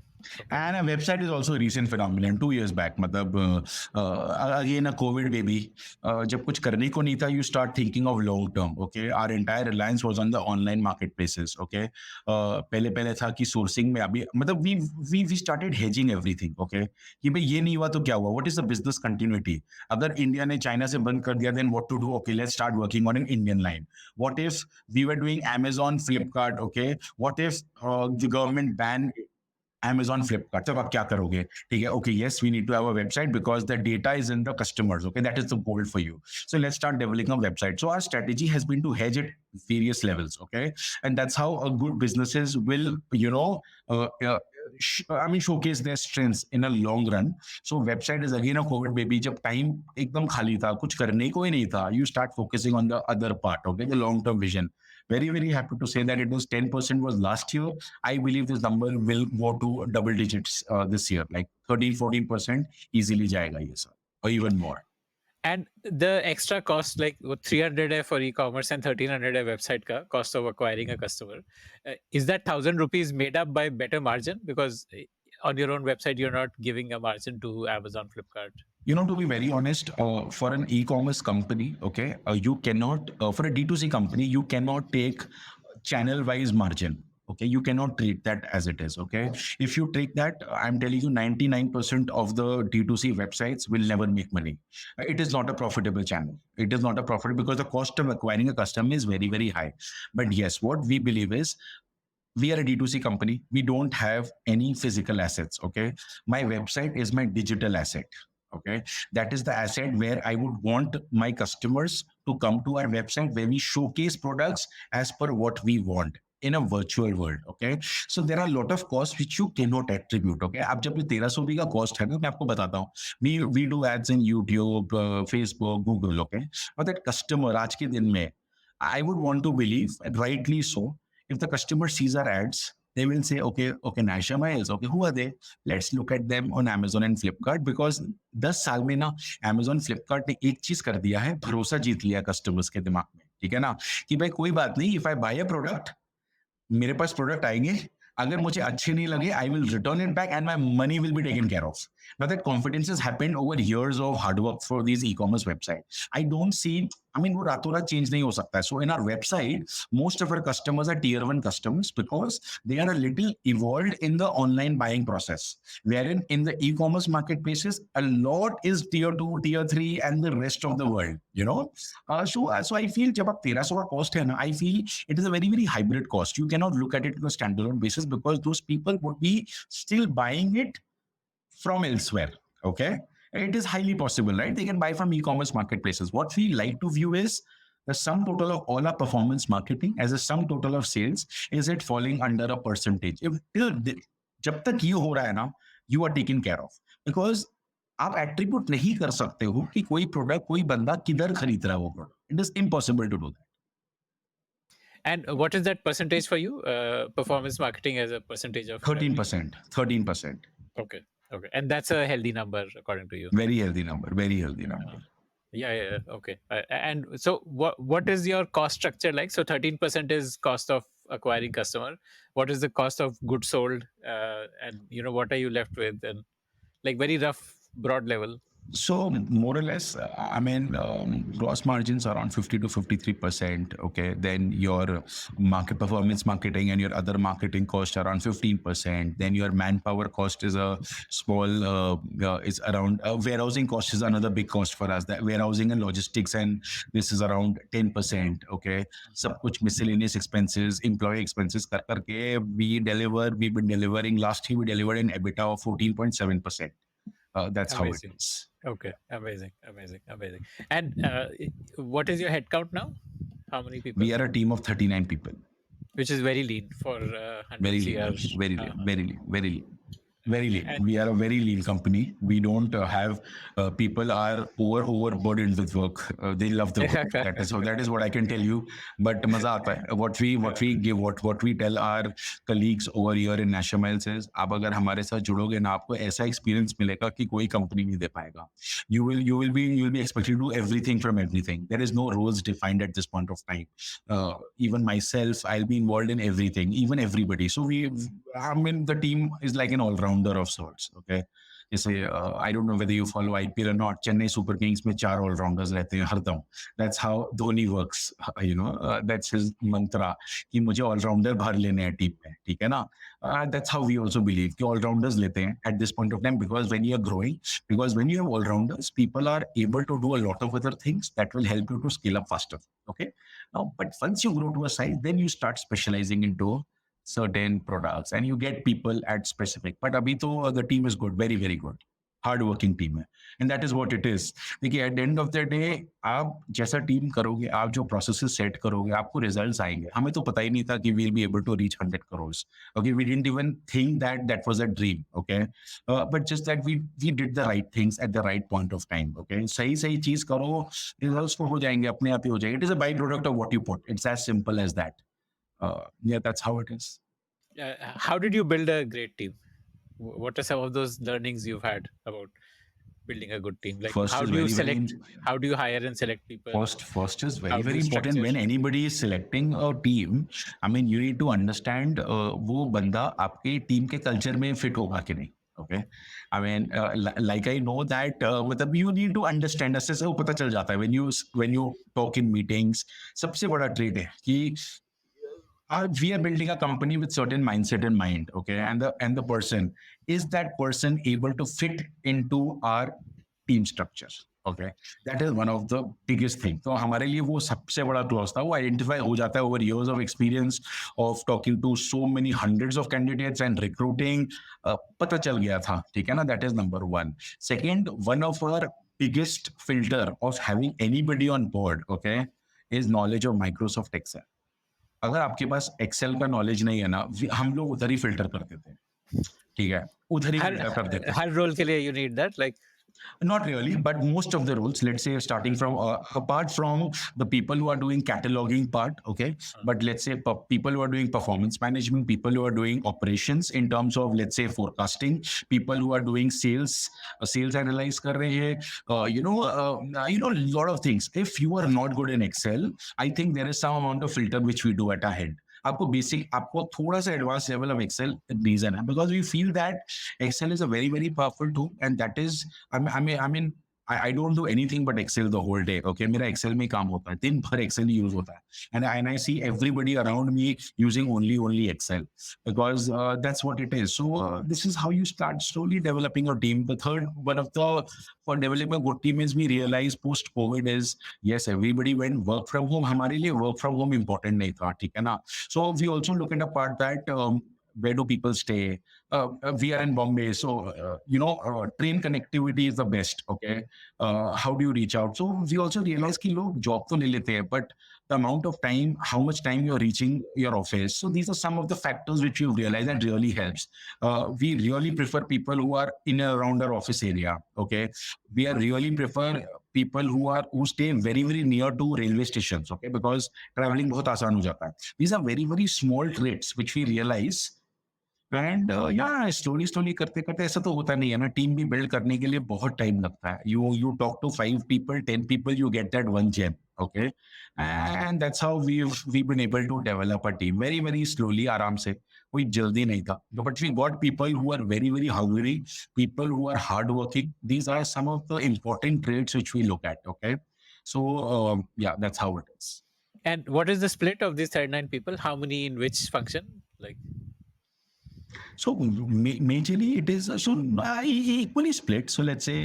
And a website is also a recent phenomenon. 2 years back, मतलब again a COVID baby. जब कुछ करने को नहीं था, you start thinking of long term. Okay, our entire reliance was on the online marketplaces. Okay, पहले था कि sourcing में अभी मतलब we started hedging everything. Okay, कि भाई ये नहीं हुआ तो क्या हुआ? What is the business continuity? अगर इंडिया ने चाइना से बंद कर दिया, then what to do? Okay, let's start working on an Indian line. What if we were doing Amazon, Flipkart? Okay, what if the government banned Amazon, Flipkart. तब आप क्या करोगे? ठीक है, okay, yes, we need to have a website because the data is in the customers. Okay, that is the goal for you. So let's start developing a website. So our strategy has been to hedge at various levels. Okay, and that's how a good businesses will, you know, showcase their strengths in a long run. So website is again a COVID baby. जब time एकदम खाली था, कुछ करने को ही नहीं था, you start focusing on the other part. Okay, the long term vision. Very, very happy to say that it was 10% was last year. I believe this number will go to double digits this year, like 13-14% easily जाएगा ये sir, or even more. And the extra cost, like 300 है for e-commerce and 1300 है website का cost of acquiring a customer. Is that 1,000 rupees made up by better margin? Because on your own website, you're not giving a margin to Amazon, Flipkart. You know, to be very honest, for an e-commerce company, okay, you cannot, for a D2C company, you cannot take channel-wise margin. Okay, you cannot treat that as it is. Okay, if you treat that, I'm telling you, 99% of the D2C websites will never make money. It is not a profitable channel. It is not a profit because the cost of acquiring a customer is very, very high. But yes, what we believe is we are a D2C company. We don't have any physical assets. Okay. My website is my digital asset. Okay. That is the asset where I would want my customers to come to our website where we showcase products as per what we want in a virtual world. Okay. So there are a lot of costs which you cannot attribute. Okay. अब जब ये 1300 भी का cost है ना, मैं आपको बताता हूँ. We do ads in YouTube, Facebook, Google. Okay. और that customer आज के दिन में I would want to believe, rightly so, if the customer sees our ads, they will say, okay, Nasher Miles, okay, who are they? Let's look at them on Amazon and Flipkart because 10 साल में ना Amazon, Flipkart ने एक चीज कर दिया है, भरोसा जीत लिया कस्टमर्स के दिमाग में. ठीक है ना कि भाई कोई बात नहीं, if I buy a product, मेरे पास प्रोडक्ट आएंगे, अगर मुझे अच्छे नहीं लगे, I will return it back and my money will be taken care of. Now that confidence has happened over years of hard work for these e-commerce websites. I don't see, I mean, वो रातों रात change नहीं हो सकता है. So in our website, most of our customers are tier 1 customers because they are a little evolved in the online buying process. Wherein in the e-commerce marketplaces, a lot is tier 2, tier 3 and the rest of the world, you know. So I feel जब आप 1300 का cost है ना, I feel it is a very, very hybrid cost. You cannot look at it on a standalone basis because those people would be still buying it from elsewhere. Okay. It is highly possible, right? They can buy from e-commerce marketplaces. What we like to view is the sum total of all our performance marketing as a sum total of sales. Is it falling under a percentage? If till जब तक ये हो रहा है ना, you are taken care of. Because आप attribute नहीं कर सकते हो कि कोई प्रोडक्ट कोई बंदा किधर खरीद रहा है वो product. It is impossible to do that. And what is that percentage for you? Performance marketing as a percentage of revenue? 13%. 13%. Okay. Okay. And that's a healthy number according to you. Very healthy number. Very healthy number. Yeah. Okay. And so what is your cost structure like? So 13% is cost of acquiring customer. What is the cost of goods sold? And what are you left with? And like very rough, broad level. So more or less, I mean, gross margins are around 50 to 53%. Okay, then your market performance marketing and your other marketing costs are around 15%. Then your manpower cost is a small, is around warehousing cost is another big cost for us. That warehousing and logistics, and this is around 10%. Okay, सब कुछ miscellaneous expenses, employee expenses कर करके we've been delivering. Last year we delivered an EBITDA of 14.7%. That's how it is. Okay, amazing. And what is your headcount now? How many people? We are a team of 39 people. Which is very lean for 100 very lean, very lean, very lean, very lean. Very lean. We are a very lean company. We don't have people are overburdened with work. They love the work. That is what I can tell you. But maza aata hai. What we give, what we tell our colleagues over here in Nasher Miles is, आप अगर हमारे साथ जुड़ोगे ना, आपको ऐसा experience मिलेगा कि कोई company नहीं दे पाएगा. You will be expected to do everything from everything. There is no roles defined at this point of time. Even myself, I'll be involved in everything. Even everybody. So the team is like an all-rounder of sorts. Okay. जैसे I don't know whether you follow IPL or not. Chennai Super Kings में 4 all-rounders रहते हैं हरदम. That's how Dhoni works. That's his mantra कि मुझे all-rounder बाहर लेने हैं टीम में. ठीक है ना? That's how we also believe कि all-rounders लेते हैं at this point of time, because when you are growing, because when you have all-rounders, people are able to do a lot of other things that will help you to scale up faster. Okay. Now, but once you grow to a size, then you start specializing into certain products and you get people at specific. But abhi to the team is good, very, very good. Hard-working team है. And that is what it is. देखिए, at the end of the day, आप जैसा team करोगे, आप जो processes set करोगे, आपको results आएंगे. हमें तो पता ही नहीं था कि we'll be able to reach 100 crores. Okay, we didn't even think that was a dream. Okay, but just that we did the right things at the right point of time. Okay, सही चीज करो, results तो हो जाएंगे, अपने आप ही हो जाएंगे. It is a byproduct of what you put. It's as simple as that. Yeah, that's how it is. How did you build a great team? What are some of those learnings you've had about building a good team? Like First how is do you very, select? very- How do you hire and select people? First is How very, do very you important. structure? When anybody is selecting a team, I mean, you need to understand वो बंदा आपके team के culture में fit होगा कि नहीं. Okay, I mean, like I know that मतलब you need to understand. ऐसे से वो पता चल जाता है when you talk in meetings. सबसे बड़ा ट्रेड है कि we are building a company with certain mindset in mind, okay, and the person, is that person able to fit into our team structure, okay, that is one of the biggest thing. तो हमारे लिए वो सबसे बड़ा clause था, वो identify हो जाता है over years of experience of talking to so many hundreds of candidates and recruiting, पता चल गया था, ठीक है ना, that is number one. Second, one of our biggest filter of having anybody on board, okay, is knowledge of Microsoft Excel. अगर आपके पास Excel का नॉलेज नहीं है ना, हम लोग उधर ही फिल्टर कर देते हैं, ठीक है, उधर ही हर फिल्टर कर देते हैं. हर रोल के लिए you need that, like Not really, but most of the roles, let's say starting from apart from the people who are doing cataloging part, okay, but let's say people who are doing performance management, people who are doing operations in terms of, let's say, forecasting, people who are doing sales, sales analyze kar rahe hain, a lot of things. If you are not good in Excel, I think there is some amount of filter which we do at our head. आपको basic, आपको थोड़ा सा advance level of Excel reason है, because we feel that Excel is a very very powerful tool, and that is, I mean, I don't do anything but Excel the whole day. Okay, मेरा Excel में ही काम होता है, दिन भर Excel use होता है, and I see everybody around me using only Excel because that's what it is. So this is how you start slowly developing your team. The third one of the for developing a good team is we realize post COVID is, yes, everybody went work from home. हमारे लिए work from home important नहीं था, ठीक है ना? So we also look at a part that where do people stay? We are in Bombay, so train connectivity is the best. Okay, how do you reach out? So we also realize कि लोग job तो ले लेते हैं, but the amount of time, how much time you're reaching your office. So these are some of the factors which you've realized that really helps. We really prefer people who are in and around our office area. Okay, we are really prefer people who stay very very near to railway stations. Okay, because traveling बहुत आसान हो जाता है. These are very very small traits which we realize. And या slowly slowly करते करते, ऐसा तो होता नहीं है ना, टीम भी बिल्ड करने के लिए बहुत टाइम लगता है. You talk to 5 people 10 people, you get that one gem, okay, and that's how we been able to develop a team very very slowly, आराम से, कोई जल्दी नहीं था, but we got people who are very very hungry, people who are hard working. These are some of the important traits which we look at. Okay, so yeah, that's how it is. And what is the split of these 39 people? How many in which function? Like, so majorly it is equally split. So let's say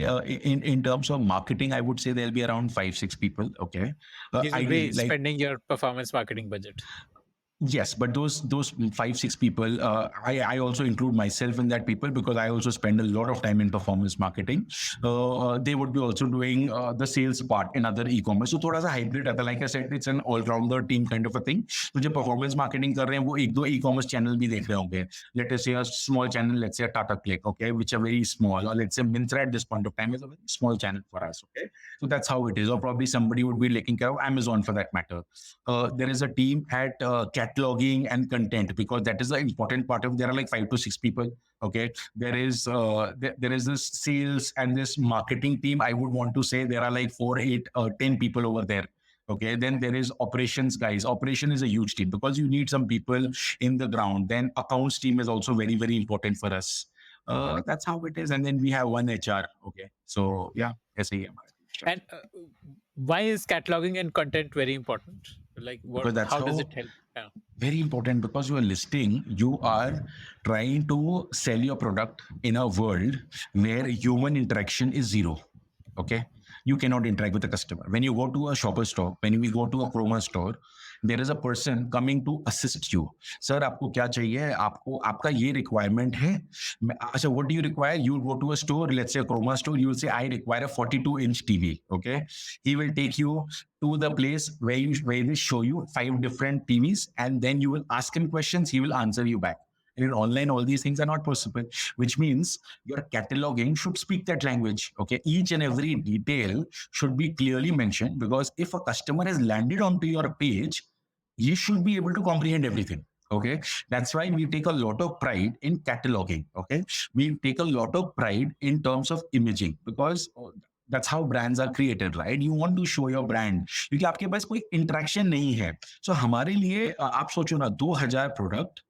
in terms of marketing, I would say there'll be around 5-6 people. Okay, these will ideally, be spending your performance marketing budget. Yes, but those 5-6 people, I also include myself in that people because I also spend a lot of time in performance marketing. They would be also doing the sales part in other e-commerce. So थोड़ा सा hybrid आता है. Like I said, it's an all-rounder team kind of a thing. तो जो performance marketing कर रहे हैं वो एक दो e-commerce channel भी देख रहे होंगे. Let us say a small channel, let's say a Tata Click, okay, which are very small, or let's say Myntra at this point of time is a very small channel for us. Okay, so that's how it is. Or probably somebody would be taking care of Amazon for that matter. There is a team at cataloging and content because that is the important part of. There are like 5 to 6 people. Okay, there is there is this sales and this marketing team. I would want to say there are like 4, 8, 10 people over there. Okay, then there is operations guys. Operation is a huge team because you need some people in the ground. Then accounts team is also very very important for us. That's how it is. And then we have one HR. Okay, so yeah, ऐसे ही है हमारा team structure. And why is cataloging and content very important? Like, what? Because that's How does how- it help? Yeah. Very important because you are listing, you are trying to sell your product in a world where human interaction is zero. Okay, you cannot interact with the customer. When you go to a shopper store, when we go to a Chroma store, there is a person coming to assist you. Sir, आपको क्या चाहिए? आपको आपका ये requirement है. अच्छा, what do you require? You go to a store, let's say a Chroma store, you will say, I require a 42-inch TV. Okay, he will take you to the place where they show you 5 different TVs, and then you will ask him questions. He will answer you back. And in online, all these things are not possible, which means your cataloging should speak that language. Okay, each and every detail should be clearly mentioned because if a customer has landed onto your page, you should be able to comprehend everything. Okay, that's why we take a lot of pride in cataloging. Okay, we take a lot of pride in terms of imaging because that's how brands are created, right? You want to show your brand क्योंकि आपके पास कोई interaction नहीं है. So हमारे लिए आप सोचो ना 2000 product,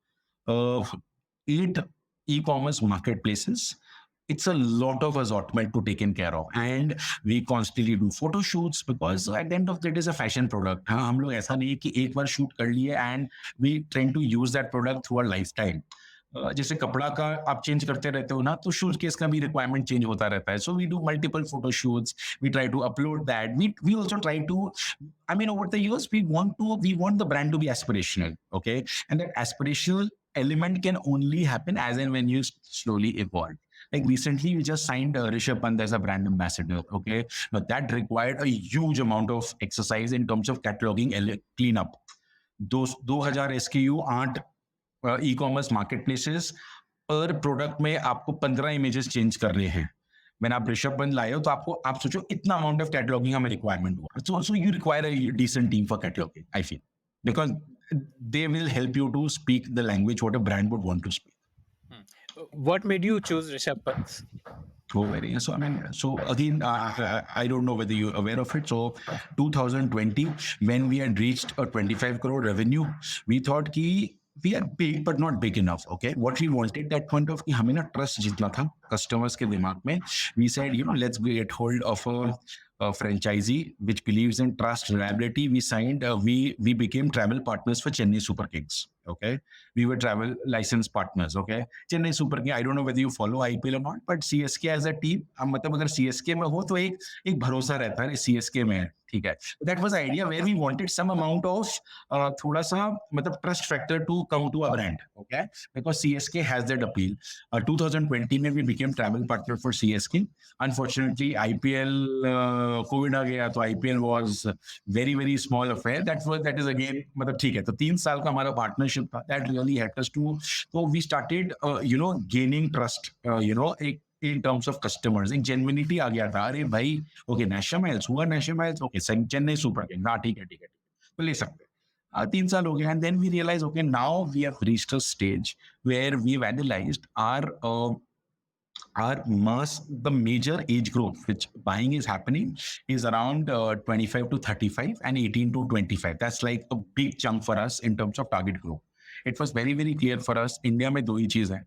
8 e-commerce marketplaces, it's a lot of assortment to take in care of, and we constantly do photo shoots because at the end of the day it is a fashion product. हाँ, हम लोग ऐसा नहीं है कि एक बार shoot कर लिए and we tend to use that product through our lifetime. जैसे कपड़ा का आप चेंज करते रहते हो ना, तो शूज केस का भी रिक्वायरमेंट चेंज होता रहता है. So we do multiple photo shoots, we try to upload that, we also try to, I mean, over the years, we want the brand to be aspirational, okay? And that aspirational element can only happen as and when you slowly evolve. Like recently, we just signed Rishabh Pant as a brand ambassador, okay? Now that required a huge amount of exercise in terms of cataloging cleanup. Those 2000 SKU aren't e-commerce मार्केटप्लेसेस पर product में आपको 15 images change कर रहे हैं. When आप ऋषभ पंत लाए हो तो आपको आप सोचो इतना अमाउंट ऑफ कैटलॉगिंग हमें रिक्वायरमेंट हुआ. So you require a decent team for cataloging, I feel, because they will help you to speak the language what a brand would want to speak. What made you choose Rishabh Pant? So I mean, so again, I don't know whether you're aware of it. So 2020, when we had reached a 25 crore revenue, we thought कि we are big but not big enough. Okay, what we wanted that point of कि हमें ना trust जीतना था customers के दिमाग में. We said, let's get hold of a franchisee which believes in trust, reliability. We signed, we became travel partners for Chennai Super Kings. Okay, we were travel license partners. Okay, Chennai Super King, I don't know whether you follow IPL or not, but CSK as a team, मतलब अगर CSK में हो तो एक भरोसा रहता है CSK में है, ठीक है. That was the idea where we wanted some amount of थोड़ा सा मतलब trust factor to come to a brand, okay, because CSK has that appeal. 2020 में we became travel partner for CSK. Unfortunately, IPL COVID आ गया तो IPL was very very small affair. That is again मतलब ठीक है, तो 3 साल का हमारा partnership था. That really helped us to, so we started gaining trust, एक in terms of customers. एक genuinity आ गया था. अरे भाई, okay, Nasher Miles हुआ, Nasher Miles, okay, Chennai Super King, हाँ ठीक है तो ले सकते हैं. 3 साल हो गए, and then we realized, okay, now we have reached a stage where we've analyzed our mass, the major age growth which buying is happening is around 25 to 35 and 18 to 25. That's like a big chunk for us in terms of target growth. It was very very clear for us. India में दो ही चीज है,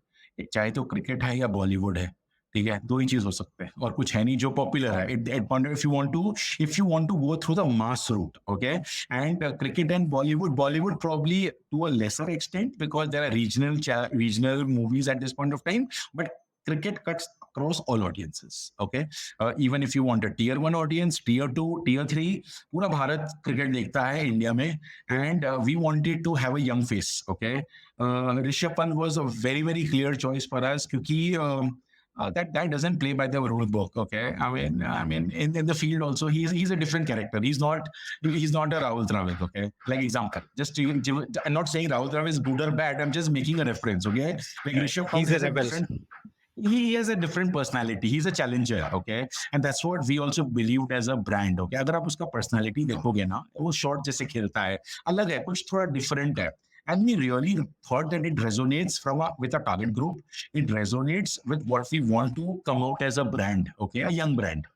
चाहे तो cricket है या बॉलीवुड है, ठीक है, दो ही चीज हो सकते हैं और कुछ है नहीं जो पॉपुलर है. If you want to go through the mass route, okay, and cricket and Bollywood probably to a lesser extent because there are regional movies at this point of time, but cricket cuts across all audiences. Okay, even if you want a tier 1 audience, tier 2, tier 3, पूरा Bharat cricket देखता है India में, and we wanted to have a young face. Okay, Rishabh Pant was a very very clear choice for us क्योंकि that guy doesn't play by the rule book. Okay, I mean, in the field also he's a different character. He's not a Rahul Dravid. Okay, like example, I'm not saying Rahul Dravid is good or bad. I'm just making a reference. Okay, like Rishabh Pant He's a is a rebel. different. He has a different personality. He's a challenger, okay, and that's what we also believed as a brand. Okay, अगर आप उसका personality देखोगे ना, वो short जैसे खेलता है, अलग है, कुछ थोड़ा different है. And we really thought that it resonates with our target group. It resonates with what we want to come out as a brand, okay, a young brand.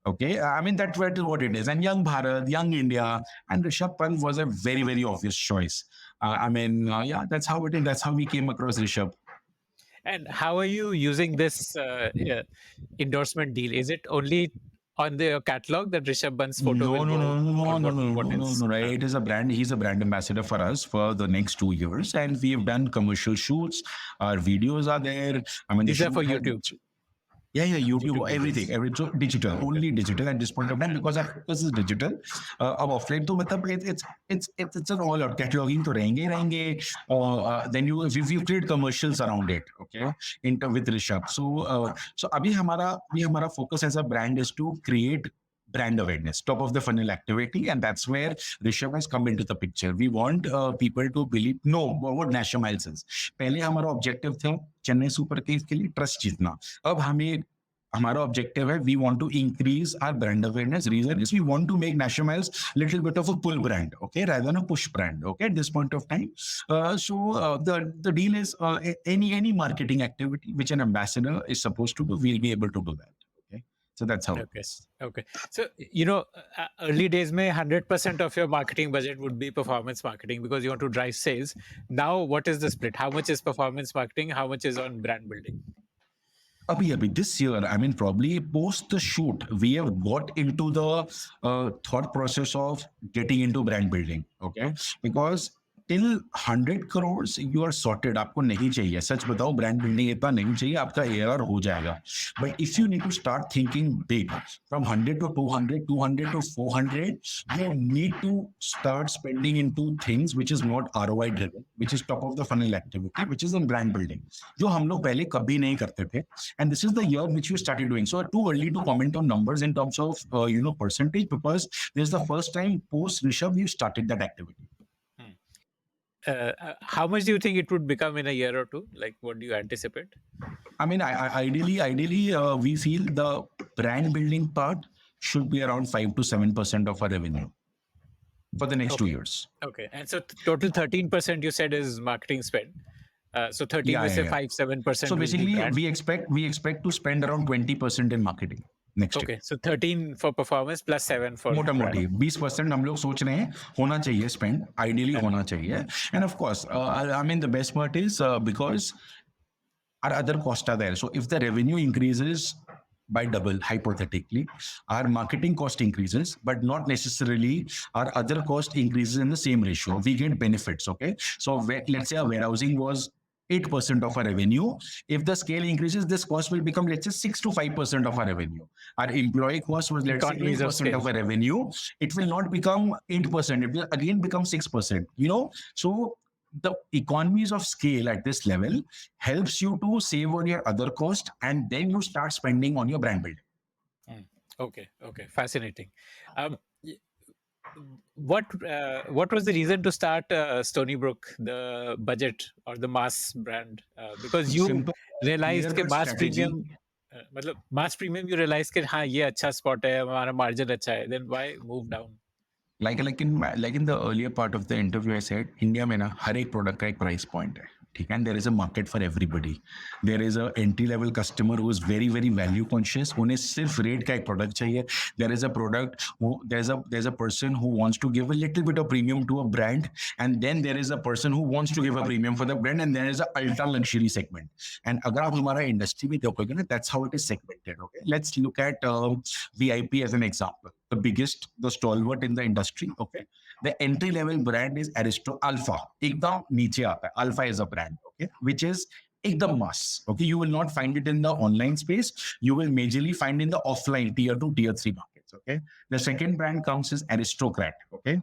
Okay, I mean that's what it is. And young Bharat, young India, and Rishabh Pant was a very very obvious choice. Yeah, that's how it is. That's how we came across Rishabh. And how are you using this endorsement deal? Is it only on the catalog that Rishabh Pant's photo will go? No. Right? It is a brand. He's a brand ambassador for us for the next 2 years, and we have done commercial shoots. Our videos are there. I mean, these are for YouTube. Yeah, YouTube, everything, so digital, only digital at this point of time because our focus is digital. अब offline तो मतलब it's an all out cataloging तो रहेंगे. Then you create commercials around it, okay, with Rishabh. So अभी हमारा focus as a brand is to create brand awareness, top of the funnel activity, and that's where Rishabh has come into the picture. We want people to believe, no, what Nasher Miles is. पहले हमारा objective था Chennai super Kings के लिए trust जीतना. अब हमारा objective है, we want to increase our brand awareness. Reason is we want to make Nasher Miles little bit of a pull brand, okay, rather than a push brand, okay, at this point of time. The deal is any marketing activity which an ambassador is supposed to do, we'll be able to do that. Okay, so that's how. Okay. So early days may 100% of your marketing budget would be performance marketing because you want to drive sales. Now what is the split? How much is performance marketing? How much is on brand building? Abhi, this year, I mean, probably post the shoot, we have got into the thought process of getting into brand building. Okay. Because till 100 crores, you are sorted. आपको नहीं चाहिए. सच बताओ, brand building इतना नहीं चाहिए. आपका ARR हो जाएगा. But if you need to start thinking big, from 100 to 200, 200 to 400, you need to start spending into things which is not ROI driven, which is top of the funnel activity, which is on brand building. जो हम लोग पहले कभी नहीं करते थे. And this is the year which you started doing. So too early to comment on numbers in terms of percentage, because this is the first time post Rishabh you started that activity. How much do you think it would become in a year or two? Like, what do you anticipate? I mean, ideally, we feel the brand building part should be around 5 to 7% of our revenue for the next 2 years. Okay, and so total 13% you said is marketing spend. So 13 we say 5-7%. So basically, we expect to spend around 20% in marketing next year. Okay, so 13 for performance plus 7 for मोटा मोटी 20% हम लोग सोच रहे हैं होना चाहिए spend, ideally होना चाहिए. And of course, I mean the best part is because our other costs are there. So if the revenue increases by double, hypothetically, our marketing cost increases, but not necessarily our other cost increases in the same ratio. We get benefits, okay? So let's say our warehousing was 8% of our revenue. If the scale increases, this cost will become, let's say, 6 to 5% of our revenue. Our employee cost was, let's say, 8% of our revenue. It will not become 8%. It will again become 6%, So the economies of scale at this level helps you to save on your other cost, and then you start spending on your brand building. Okay, fascinating. What was the reason to start Stony Brook, the budget or the mass brand? Because you realized that mass premium, मतलब mass premium, you realized कि हाँ ये अच्छा spot है, हमारा margin अच्छा है. Then why move down? Like in the earlier part of the interview, I said, India में ना हर एक product का एक price point है. And there is a market for everybody. There is a entry level customer who is very very value conscious. उन्हें सिर्फ rate का एक product चाहिए. There is a product there's a person who wants to give a little bit of premium to a brand, and then there is a person who wants to give a premium for the brand, and there is a ultra luxury segment. And अगर आप हमारा industry में देखोगे ना, that's how it is segmented. Okay, let's look at VIP as an example. The stalwart in the industry. Okay, the entry level brand is Aristo Alpha. एकदम नीचे आता है. Alpha is a brand, okay, which is ekdam mass. Okay, you will not find it in the online space. You will majorly find in the offline tier 2, tier 3 markets. Okay, the second brand comes as Aristocrat. Okay,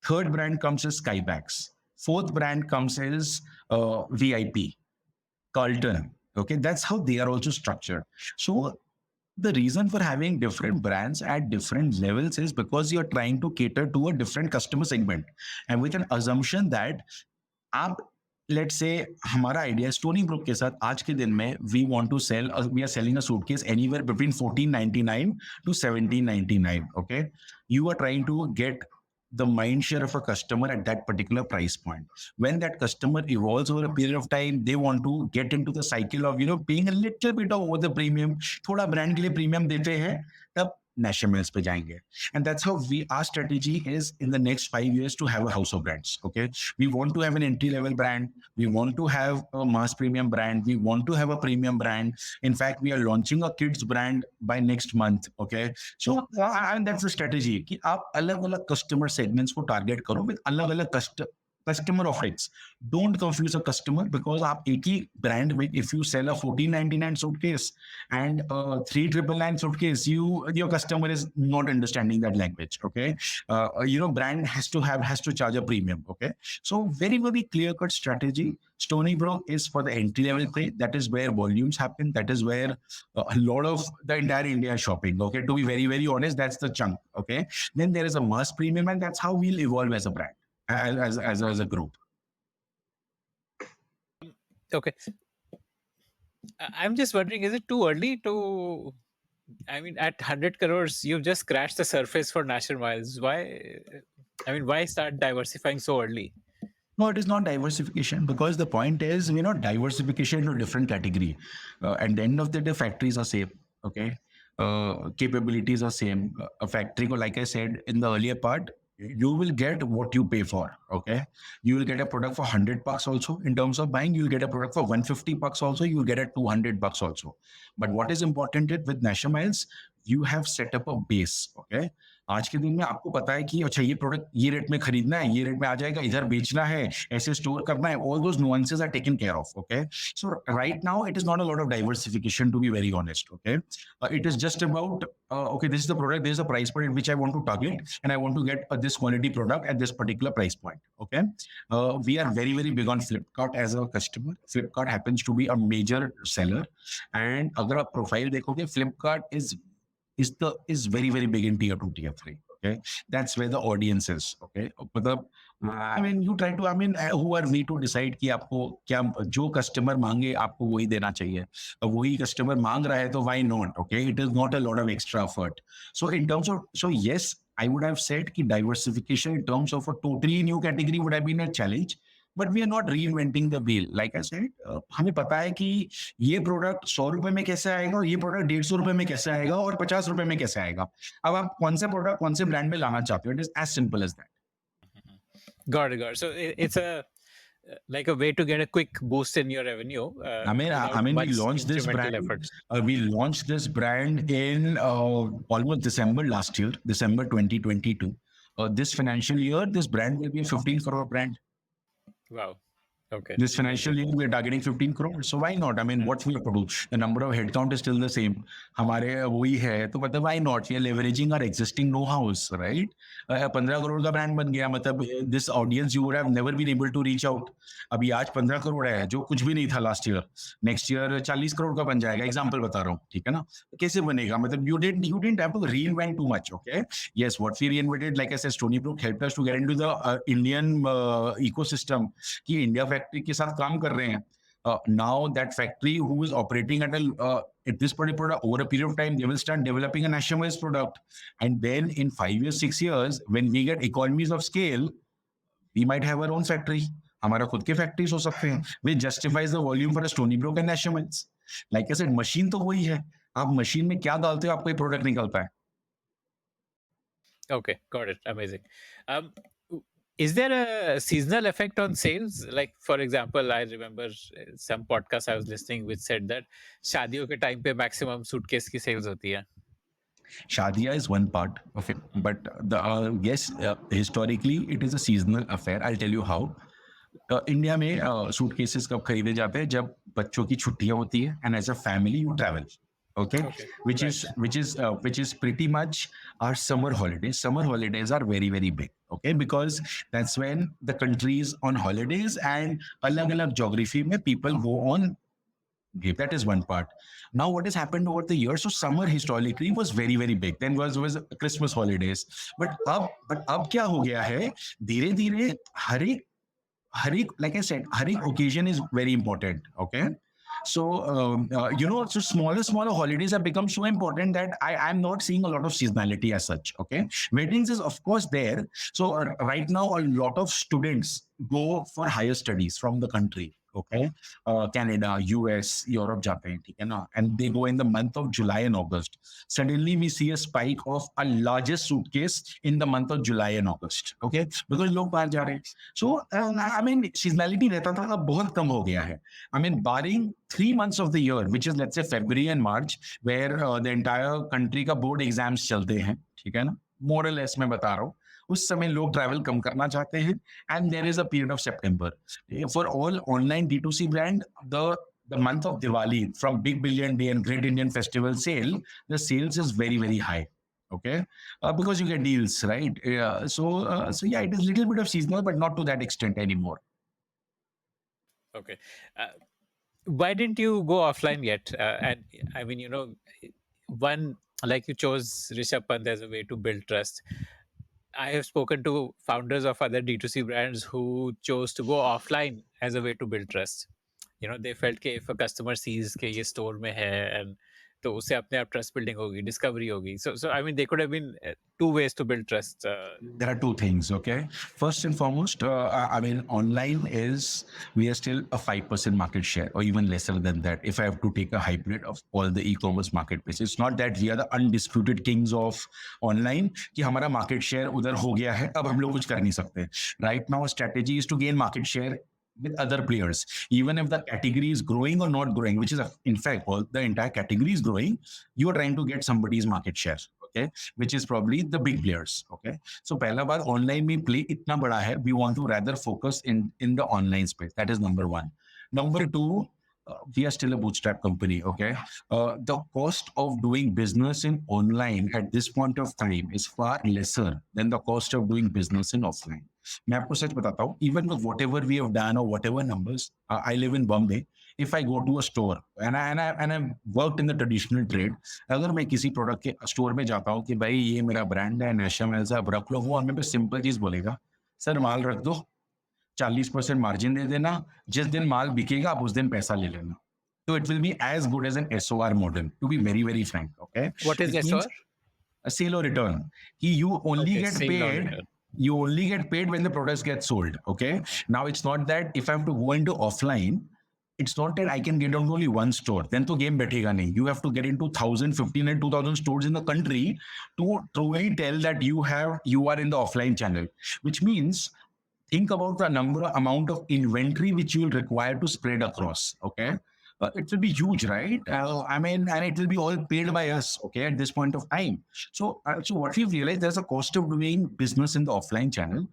third brand comes as Skybags. Fourth brand comes as VIP, Carlton. Okay, that's how they are also structured. So the reason for having different brands at different levels is because you're trying to cater to a different customer segment, and with an assumption that आप let's say हमारा idea Stony Brook के साथ आज के दिन में we are selling a suitcase anywhere between 1499 to 1799. Okay, you are trying to get the mind share of a customer at that particular price point. When that customer evolves over a period of time, they want to get into the cycle of paying a little bit of over the premium. थोड़ा brand के लिए premium देते हैं, तब Nasher Miles पे जाएंगे. And that's how our strategy is in the next 5 years to have a house of brands. Okay, we want to have an entry level brand, we want to have a mass premium brand, we want to have a premium brand. In fact, we are launching a kids brand by next month. Okay, so and that's the strategy कि आप अलग-अलग customer segments को target करो with अलग-अलग customer offerings. Don't confuse a customer, because आप एक ही brand में, if you sell a 1499 suitcase and a 3999 suitcase, your customer is not understanding that language. Okay, brand has to charge a premium. Okay, so very very clear cut strategy. Stony Brook is for the entry level play. That is where volumes happen. That is where a lot of the entire India is shopping. Okay, to be very very honest, that's the chunk. Okay, then there is a mass premium, and that's how we'll evolve as a brand. As a group. Okay, I'm just wondering, is it too early to? I mean, at 100 crores, you've just scratched the surface for Nasher Miles. Why? I mean, why start diversifying so early? No, it is not diversification, because the point is, diversification to different category. At the end of the day, factories are same. Okay, capabilities are same. A factory, like I said in the earlier part, you will get what you pay for. Okay, you will get a product for 100 bucks also. In terms of buying, you'll get a product for 150 bucks also, you'll get a 200 bucks also. But what is important is with Nasher Miles, you have set up a base. Okay, आज के दिन में आपको पता है कि अच्छा ये प्रोडक्ट ये रेट में खरीदना है, ये रेट में आ जाएगा, इधर बेचना है, ऐसे स्टोर करना है, all those nuances are taken care of. Okay, so right now it is not a lot of diversification, to be very honest. Okay, it is just about okay, this is the product, this is the price point at which I want to target, and I want to get this quality product at this particular price point. Okay, we are very very big on Flipkart as a customer. Flipkart happens to be a major seller, and अगर आप profile देखोगे, Flipkart is very very big in tier 2 tier 3. Okay, that's where the audience is. Okay, मतलब I mean you try to, I mean who are we to decide कि आपको क्या जो customer मांगे आपको वही देना चाहिए. वही कस्टमर मांग रहा है तो why not? Okay, it is not a lot of extra effort. So in terms of, so yes, I would have said कि diversification in terms of a totally new category would have been a challenge. But we are not reinventing the wheel. Like I said, हमें पता है कि ये product 100 रुपए में कैसे आएगा, ये प्रोडक्ट 150 रुपए में कैसे आएगा और 50 रुपए में कैसे आएगा. अब आप कौन से प्रोडक्ट कौन से ब्रांड में लाना चाहते हो. It is as simple as that. Got it, got it. So it's a like a way to get a quick boost in your revenue. I mean, much we launched this incremental brand. efforts. We launched this brand in almost December last year, December 2022. This financial year, this brand will be a 15 crore brand. Wow. Okay. This financial year, we're targeting 15 crores. So why not? I mean, what we have to do? The number of headcount is still the same. हमारे वही है, तो मतलब why not? We are leveraging our existing know-hows, right? 15 crore का brand बन गया, मतलब this audience you would have never been able to reach out. अभी आज 15 करोड़ है, जो कुछ भी नहीं था last year. Next year 40 crore का बन जाएगा. एग्जाम्पल बता रहा हूँ, ठीक है ना? कैसे बनेगा? मतलब you didn't have to reinvent too much. Okay, yes, what we reinvented, like I said, Stony Brook helped us to get into the Indian ecosystem. कि इंडिया फैक्ट्री के साथ काम कर रहे हैं. Now that factory who is operating at this particular product, over a period of time, they will start developing a nationalized product, and then in 5 years, 6 years, when we get economies of scale, we might have our own factory. हमारा खुद के factories हो सकते हैं. Which justifies the volume for a Stony Brook and Nationals. Like I said, machine तो वही है. आप मशीन में क्या डालते हो, आपको ये प्रोडक्ट निकलता है. Okay, got it. Amazing. Is there a seasonal effect on sales? Like, for example, I remember some podcast I was listening which said that शादियों के time पे maximum suitcase की sales होती है. Shadia is one part of it, but the yes, historically it is a seasonal affair. I'll tell you how. India में suitcases कब खरीदे जाते हैं? जब बच्चों की छुट्टियां होती है, and as a family you travel. Okay, which is pretty much our summer holidays. Summer holidays are very very big. Okay, because that's when the countries on holidays and alag alag geography mein people go on. That is one part. Now, what has happened over the years? So, summer historically was very, very big. Then was Christmas holidays. But अब क्या हो गया है? धीरे धीरे हर एक like I said, हर एक occasion is very important. Okay. So so smaller holidays have become so important that I'm not seeing a lot of seasonality as such. Okay, weddings is of course there. So right now a lot of students go for higher studies from the country. Okay, Canada, US, Europe, Japan, ठीक है ना? And they go in the month of July and August. Suddenly we see a spike of a largest suitcase in the month of July and August. Okay, because लोग बाहर जा रहे हैं. So I mean seasonality रहता था, अब बहुत कम हो गया है. I mean, barring 3 months of the year, which is let's say February and March, where the entire country का board exams चलते हैं, ठीक है ना? More or less मैं बता रहा हूँ. उस समय लोग ट्रैवल कम करना चाहते हैं, and there is a period of September. For all online D2C brand, the month of Diwali, from Big Billion Day and Great Indian Festival sale, the sales is very very high. Okay, because you get deals, right? So yeah, it is a little bit of seasonal, but not to that extent anymore. Okay. Why didn't you go offline yet? And I mean, one, like you chose Rishabh Pant as a way to build trust. I have spoken to founders of other D2C brands who chose to go offline as a way to build trust. They felt कि if a customer sees कि ये store में है and तो उससे अपने आप trust building होगी, डिस्कवरी होगी. So I mean, there could have been two ways to build trust. There are two things, okay? First and foremost, I mean, online is, we are still a 5% market share or even lesser than that. If I have to take a hybrid of all the e-commerce marketplaces, it's not that we are the undisputed kings of online, कि हमारा market share उधर हो गया है, अब हम लोग कुछ कर नहीं सकते. Right now, strategy is to gain market share with other players, even if the category is growing or not growing, which is in fact all the entire category is growing, you are trying to get somebody's market share, okay, which is probably the big players, okay. So पहला बार online में play इतना बड़ा है, we want to rather focus in the online space. That is number one. Number two, we are still a bootstrap company, okay. The cost of doing business in online at this point of time is far lesser than the cost of doing business in offline. मैं आपको सच बताता हूँ, even with whatever we have done or whatever numbers, I live in Bombay. If I go to a store and I worked in the traditional trade, अगर मैं किसी product के store में जाता हूँ कि भाई ये मेरा ब्रांड है, नशा मिल्स, आप रख लो, वो हमें पे सिंपल चीज बोलेगा, सर माल रख दो, 40% मार्जिन दे देना, जिस दिन माल बिकेगा आप उस दिन पैसा ले लेना. So it will be as good as an SOR model, to be very, very frank, okay? What is Which SOR? means a sale or return. You only Okay, get sale or paid. return. You only get paid when the products get sold. Okay. Now it's not that if I have to go into offline, it's not that I can get on only one store. Then to game betega nahi. You have to get into 1,015 and 2,000 stores in the country to truly tell that you are in the offline channel. Which means think about the amount of inventory which you will require to spread across. Okay. It will be huge, right? I mean, and it will be all paid by us, okay, at this point of time. So what we've realized, there's a cost of doing business in the offline channel.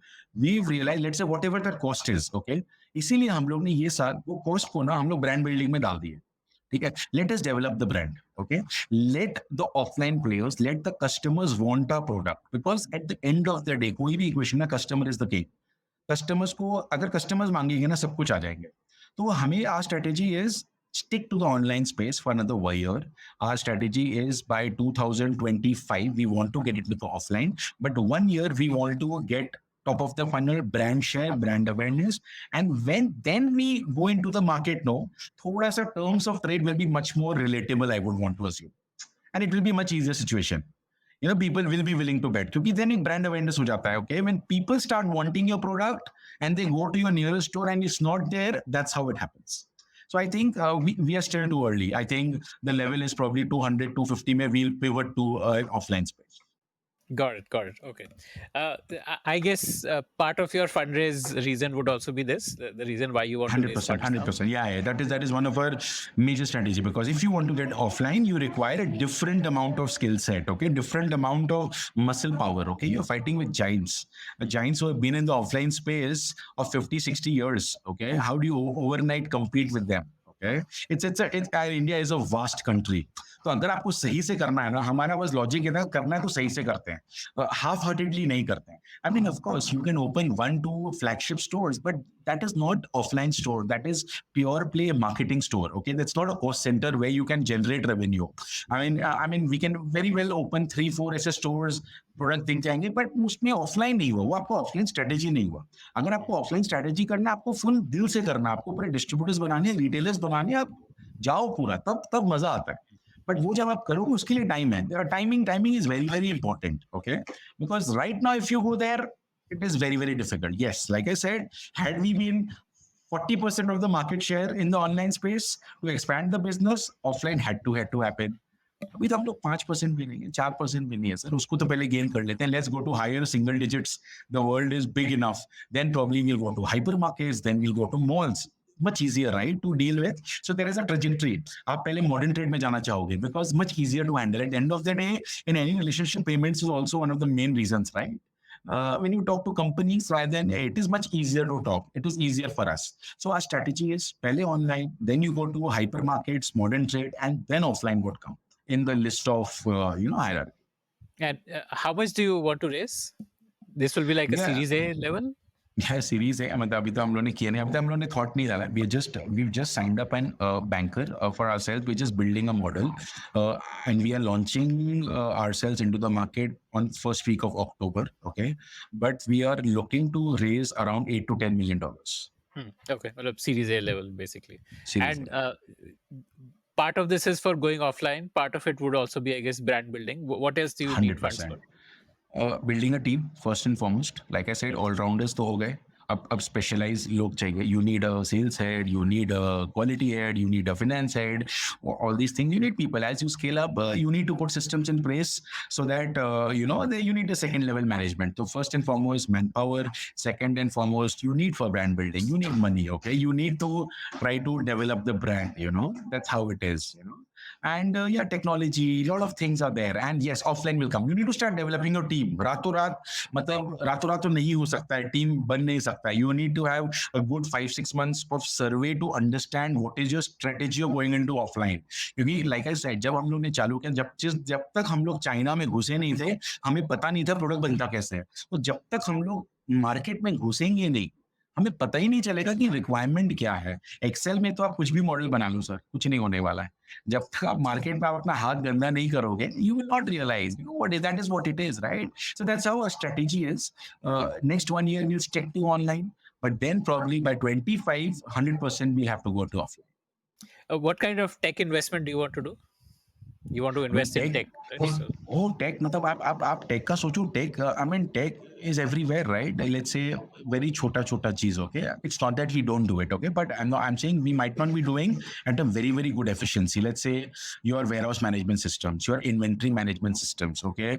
We've realized, let's say whatever that cost is, okay, इसीलिए हम लोग ने ये साल वो cost को ना हम लोग brand building में डाल दिए. ठीक है, let us develop the brand, okay, let the offline players, let the customers want our product, because at the end of the day कोई भी equation ना, customer is the king. Customers को अगर कस्टमर्स मांगेंगे ना, सब कुछ आ जाएंगे. तो हमें our strategy is stick to the online space for another 1 year. Our strategy is by 2025 we want to get into the offline, but 1 year we want to get top of the funnel brand share, brand awareness, and when then we go into the market. No, thoda sa terms of trade will be much more relatable, I would want to assume, and it will be much easier situation. People will be willing to bet, क्योंकि then एक brand awareness हो जाता है. Okay, when people start wanting your product and they go to your nearest store and it's not there, that's how it happens. So I think we are still too early. I think the level is probably 200, 250. May we'll pivot to offline space. Got it. Okay. I guess part of your fundraise reason would also be this, the reason why you want to raise 100%, funds now. 100%. Yeah. That is one of our major strategy, because if you want to get offline, you require a different amount of skill set, okay, different amount of muscle power, okay. You're fighting with giants, giants who have been in the offline space of 50, 60 years, okay. How do you overnight compete with them? Okay, India is a vast country. तो अगर आपको सही से करना है ना, हमारा बस लॉजिक है ना, करना है तो सही से करते हैं, हाफ हार्टेडली नहीं करते हैं. I mean, of course, you can open 1-2 flagship stores, but that is not offline store. That is pure play marketing store. Okay, that's not a cost center where you can generate revenue. I mean, we can very well open 3-4 ऐसे stores, product दिख जाएंगे, but उसमें offline नहीं हुआ, वो आपको offline strategy नहीं हुआ. अगर आपको ऑफलाइन स्ट्रेटेजी करना है, आपको फुल दिल से करना है, आपको पूरे डिस्ट्रीब्यूटर्स बनाने हैं, रिटेलर्स बनाने हैं, आप जाओ पूरा, तब मजा आता है. बट वो जब आप करोगे उसके लिए टाइम है. Timing is very very important, okay, because right now if you go there it is very very difficult. Yes, like I said, had we been 40% of the market share in the online space, to expand the business, offline had to happen. अभी तो हम लोग 5% भी नहीं है, 4% भी नहीं है सर, उसको तो पहले गेन कर लेते हैं. Let's go to higher single digits. The world is big enough, then probably we'll go to hypermarkets, then we'll go to malls. much easier, right, to deal with. So there is a trajectory. आप पहले modern trade में जाना चाहोगे, because much easier to handle. At the end of the day, in any relationship, payments is also one of the main reasons, right? When you talk to companies, rather than it is much easier to talk. It is easier for us. So our strategy is pehle online, then you go to hypermarkets, modern trade, and then offline would come in the list of hierarchy. And how much do you want to raise? This will be like a Series A level? Yeah, Series A. मतलब अभी तो हम लोगों ने किया नहीं, अभी तो हम लोगों ने thought नहीं डाला. We've just signed up an banker for ourselves. We're just building a model, and we are launching ourselves into the market on first week of October. Okay, but we are looking to raise around $8 to $10 million. Okay, well, Series A level basically. Series and part of this is for going offline. Part of it would also be, I guess, brand building. What else do you need funds 100%. for? Building a team first and foremost like I said all rounders तो हो गए अब specialise लोग चाहिए you need a sales head you need a quality head you need a finance head all these things you need people as you scale up you need to put systems in place so that you need a second level management so first and foremost manpower second and foremost you need for brand building you need money okay you need to try to develop the brand that's how it is and yeah technology a lot of things are there and yes offline will come you need to start developing your team रातों रात मतलब रातों रात तो नहीं हो सकता है टीम बन नहीं सकता है you need to have a good 5-6 months of survey to understand what is your strategy of going into offline क्योंकि like I said जब हम लोग ने चालू किया जब तक हम लोग चाइना में घुसे नहीं थे हमें पता नहीं था प्रोडक्ट बनता कैसे है तो जब तक हम लोग मार्केट में घुसेंगे नहीं हमें पता ही नहीं चलेगा कि रिक्वायरमेंट क्या है एक्सेल में तो आप कुछ भी मॉडल बना लो सर कुछ नहीं होने वाला है जब तक आप मार्केट में आप अपना हाथ गंदा नहीं करोगे you will not realise what is that is what it is right so that's how a strategy is next 1 year we'll stick to online but then probably by 25 100% we'll have to go to offline What kind of tech investment do you want to do? You want to I mean, invest in tech. tech, right? So Tech. मतलब आप tech का सोचो tech. I mean, tech is everywhere, right? Let's say very छोटा चीज, okay? It's not that we don't do it, okay? But I'm saying we might not be doing at a very good efficiency. Let's say your warehouse management systems, your inventory management systems, okay?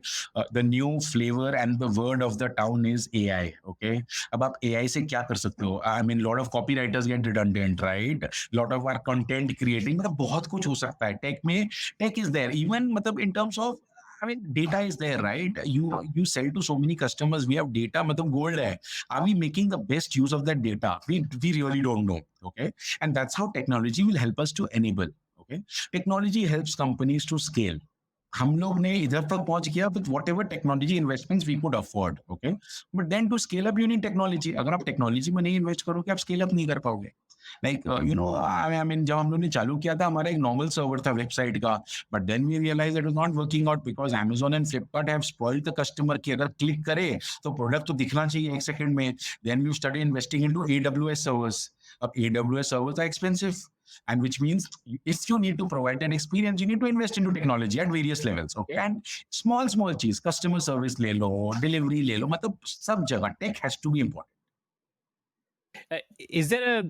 The new flavor and the word of the town is AI, okay? अब आप AI से क्या कर सकते हो? I mean, lot of copywriters get redundant, right? Lot of our content creating, मतलब बहुत कुछ हो सकता है. Tech is there even matlab in terms of I mean data is there right you sell to so many customers we have data matlab gold hai are we making the best use of that data we really don't know okay and that's how technology will help us to enable okay technology helps companies to scale हम लोग ने इधर तक पहुंच गया with whatever technology investments we could afford okay but then to scale up you need technology अगर आप technology में नहीं इन्वेस्ट करोगे आप स्केल अप नहीं कर पाओगे लाइक आई मीन जब हम लोग ने चालू किया था हमारा एक नॉर्मल सर्वर था वेबसाइट का but then we realise it was not working out because Amazon and Flipkart have spoiled the customer की अगर क्लिक करे तो प्रोडक्ट तो दिखना चाहिए एक सेकंड में then you start investing into AWS servers अब AWS servers are expensive and which means if you need to provide an experience you need to invest into technology at various levels okay and small cheese customer service ले लो delivery ले लो मतलब सब जगह tech has to be important is there a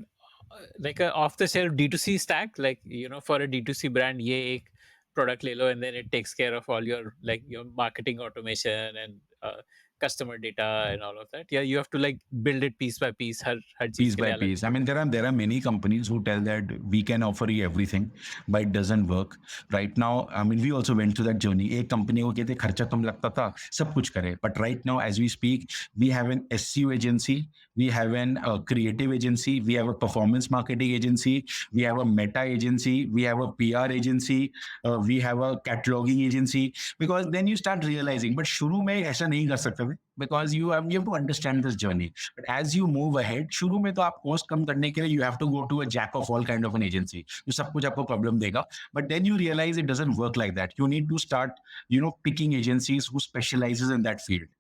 like a off the shelf D2C stack, like for a D2C brand ये एक product ले लो and then it takes care of all your like your marketing automation and customer data and all of that? Yeah, you have to like build it piece by piece, हर चीज piece के by लिए अलग piece. I mean, there are many companies who tell that we can offer you everything, but it doesn't work. Right now, I mean, we also went through that journey. एक company को कहते खर्चा कम लगता था, सब कुछ करे. But right now, as we speak, we have an SEO agency, we have an creative agency, we have a performance marketing agency, we have a meta agency, we have a PR agency, we have a cataloging agency. Because then you start realizing, but शुरू में ऐसा नहीं कर सकते थे. Because you have to understand this journey. But as you move ahead, शुरू में तो आप cost कम करने के लिए you have to go to a jack of all kind of an agency जो सब कुछ आपको problem देगा. But then you realize it doesn't work like that. You need to start, picking agencies who specializes in that field.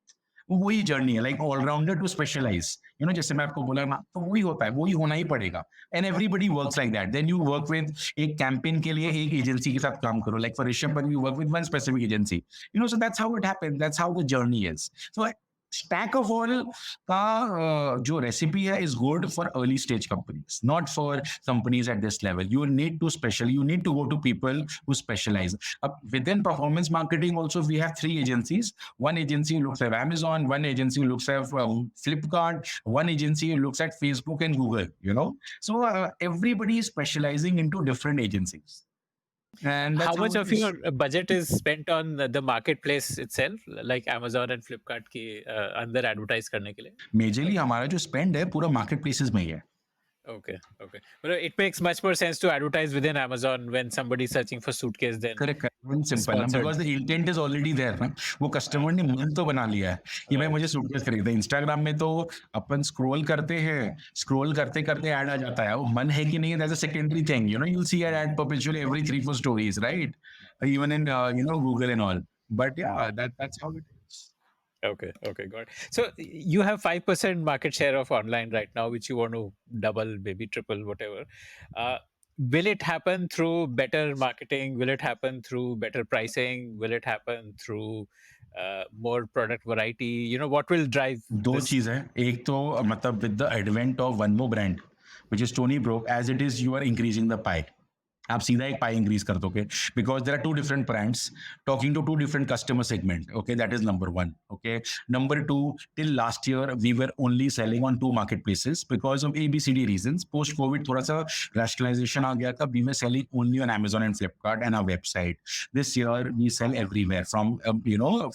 वही journey है like allrounder to specialise जैसे मैं आपको बोला ना तो वही होता है वही होना ही पड़ेगा and everybody works like that then you work with एक कैंपेन के लिए एक एजेंसी के साथ काम करो लाइक फॉर ऋषभ पर you work with one specific agency so that's how it happens that's how the journey is so stack of all का जो रेसिपी है is good for early stage companies not for companies at this level you need to go to people who specialize within performance marketing also we have three agencies one agency looks at Amazon one agency looks at Flipkart one agency looks at Facebook and Google so everybody is specializing into different agencies and how that's how much it of is your budget is spent on the marketplace itself, like Amazon and Flipkart के अंदर advertise करने के लिए? Majorly हमारा जो spend है पूरा market places में ही है Okay. But it makes much more sense to advertise within Amazon when somebody's searching for suitcase than correct simple ना sponsored. Because the intent is already there ना वो कस्टमर ने मन तो बना लिया है कि भाई मुझे सूटकेस खरीदना है इंस्टाग्राम में तो अपन स्क्रॉल करते हैं स्क्रॉल करते करते ऐड आ जाता है वो मन है कि नहीं that's a secondary thing you'll see an ad perpetually every 3-4 stories right even in Google and all but yeah that's how it is Okay, got it. So you have 5% market share of online right now, which you want to double, maybe triple, whatever. Uh, will it happen through better marketing? Will it happen through better pricing? Will it happen through more product variety? What will drive दो this? चीज़ है, एक तो मतलब with the advent of one more brand which is Tony Broke, as it is you are increasing the pie, आप सीधा एक pie increase कर दोगे, because there are two different brands talking to two different customer segment. Okay, that is number one. Okay, number two, till last year we were only selling on two market places because of ABCD reason. Post Covid थोड़ा सा rationalisation आ गया था. We were selling only on Amazon and Flipkart and our website. This year we sell everywhere from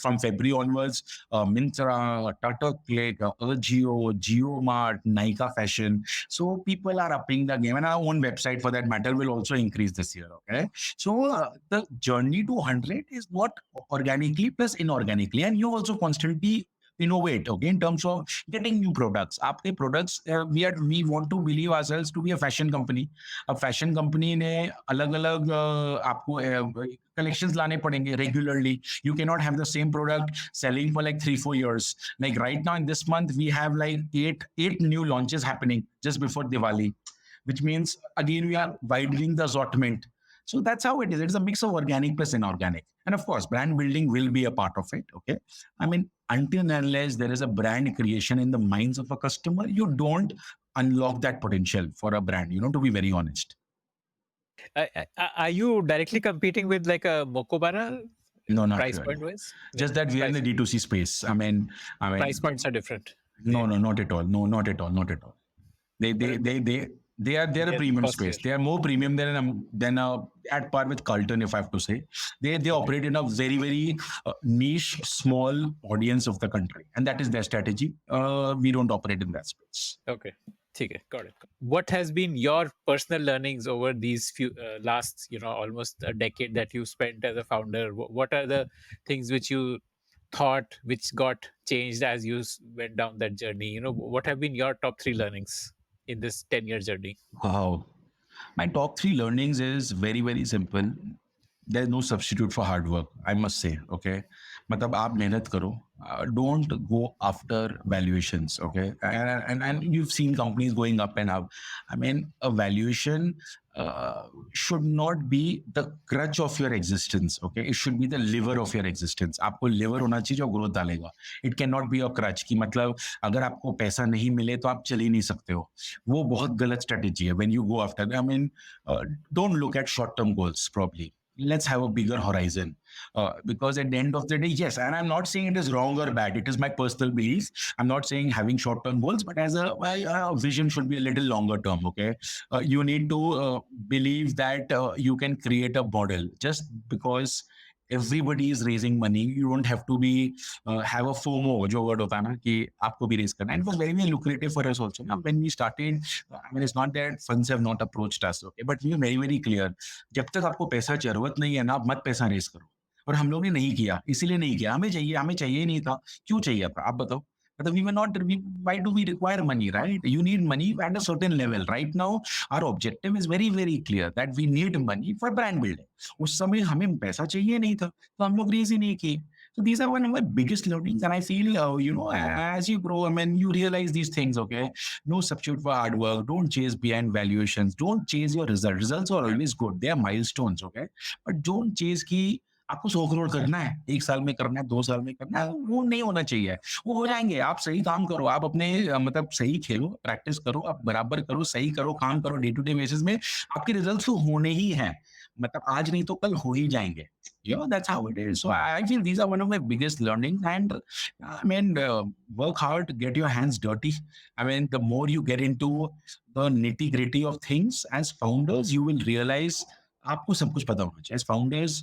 from February onwards, Myntra, Tata Click, Ajio, JioMart, Nykaa Fashion. So people are upping the game, and our own website for that matter will also increase this year. Okay, so the journey to 100 is not organically plus inorganically, and you also constantly innovate. Okay, in terms of getting new products. आपके products, we want to believe ourselves to be a fashion company. अब fashion company ने अलग अलग आपको collections लाने पड़ेंगे regularly. You cannot have the same product selling for like 3-4 years. Like right now in this month we have like eight new launches happening just before Diwali, which means again we are widening the assortment. So that's how it is. It's a mix of organic plus inorganic. And of course, brand building will be a part of it. Okay. I mean, until and unless there is a brand creation in the minds of a customer, you don't unlock that potential for a brand, to be very honest. Are you directly competing with like a Mokobara? No, not Price really. point wise? Just that we are in the D2C space. I mean, price points are different. no, no, not at all. No, not at all. Not at all. They are a They're premium costlier. space. They are more premium than at par with Carlton, if I have to say. They operate in a very very niche small audience of the country, and that is their strategy. We don't operate in that space. Okay. Okay, got it. What has been your personal learnings over these few last, almost a decade that you spent as a founder? What are the things which you thought which got changed as you went down that journey? What have been your top 3 learnings in this 10-year journey? Wow. My top 3 learnings is very, very simple. There's no substitute for hard work, I must say. Okay. मतलब आप मेहनत करो. Don't go after valuations. Okay. And you've seen companies going up and up. I mean, a valuation should not be the crutch of your existence. Okay. It should be the liver of your existence. आपको liver होना चाहिए जो growth डालेगा. It cannot be a crutch कि मतलब अगर आपको पैसा नहीं मिले तो आप चल ही नहीं सकते हो. वो बहुत गलत strategy है when you go after. I mean, don't look at short-term goals probably. Let's have a bigger horizon, because at the end of the day, yes, and I'm not saying it is wrong or bad. It is my personal belief. I'm not saying having short-term goals, but as a vision should be a little longer term. Okay, you need to believe that you can create a model. Just because everybody is raising money, you don't have to be have a FOMO जो word होता है ना कि आपको भी raise करना. And it was very very lucrative for us also. Now, when we started, I mean, it's not that funds have not approached us, okay, but we were very very clear. जब तक आपको पैसा जरूरत नहीं है ना, आप मत पैसा रेस करो. और हम लोग ने नहीं किया, इसीलिए नहीं किया. हमें चाहिए ही नहीं था. क्यों चाहिए था, आप बताओ. मतलब we were not, why do we require money, right? You need money at a certain level. Right now, our objective is very very clear that we need money for brand building. उस समय हमें पैसा चाहिए नहीं था, तो हम लोग रेज ही नहीं किए. So these are one of my biggest learnings, and I feel as you grow, I mean, you realize these things. Okay, no substitute for hard work. Don't chase behind valuations. Don't chase your results. Results are always good. They are milestones. Okay, but don't chase कि आपको 100 करोड़ करना है, 1 साल में करना है, 2 साल में करना है, वो नहीं होना चाहिए. वो हो जाएंगे. आप सही काम करो, आप अपने मतलब सही खेलो, प्रैक्टिस करो, आप बराबर करो, सही करो, काम करो, डे टू डे बेसिस में आपके रिजल्ट तो होने ही हैं. मतलब आज नहीं तो कल हो ही जाएंगे. That's how it is. So I feel these are one of my biggest learnings. And I mean, work hard, get your hands dirty. I mean, the more you get into the nitty gritty of things as founders, you will realize आपको सब कुछ पता होना चाहिए. As founders,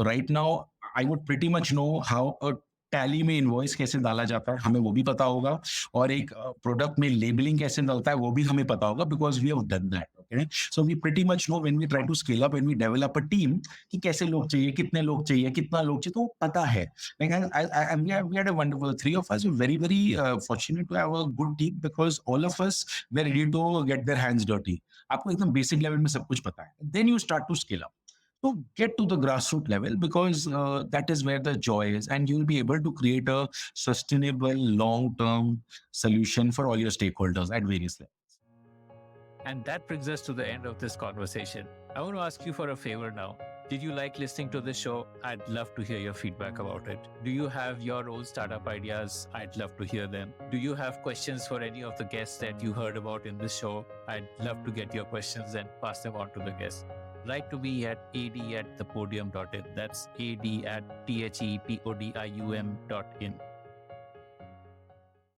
right now, I would pretty much know how a tally में invoice कैसे डाला जाता है, हमें वो भी पता होगा. और एक प्रोडक्ट में लेबलिंग कैसे डलता है, वो भी हमें पता होगा, because we have done that. Okay, so we pretty much know when we try to scale up, when we develop a team, कि कैसे लोग चाहिए, कितने लोग चाहिए, कितना लोग चाहिए, तो पता है. We had a wonderful, three of us were very very fortunate to have a good team, because all of us were ready to get their hands dirty. आपको एकदम बेसिक लेवल में सब कुछ पता है. Then you start to scale up. So get to the grassroots level, because that is where the joy is, and you'll be able to create a sustainable long-term solution for all your stakeholders at various levels. And that brings us to the end of this conversation. I want to ask you for a favor now. Did you like listening to this show? I'd love to hear your feedback about it. Do you have your own startup ideas? I'd love to hear them. Do you have questions for any of the guests that you heard about in this show? I'd love to get your questions and pass them on to the guests. Write to me at ad@thepodium.in. That's ad@thepodium.in.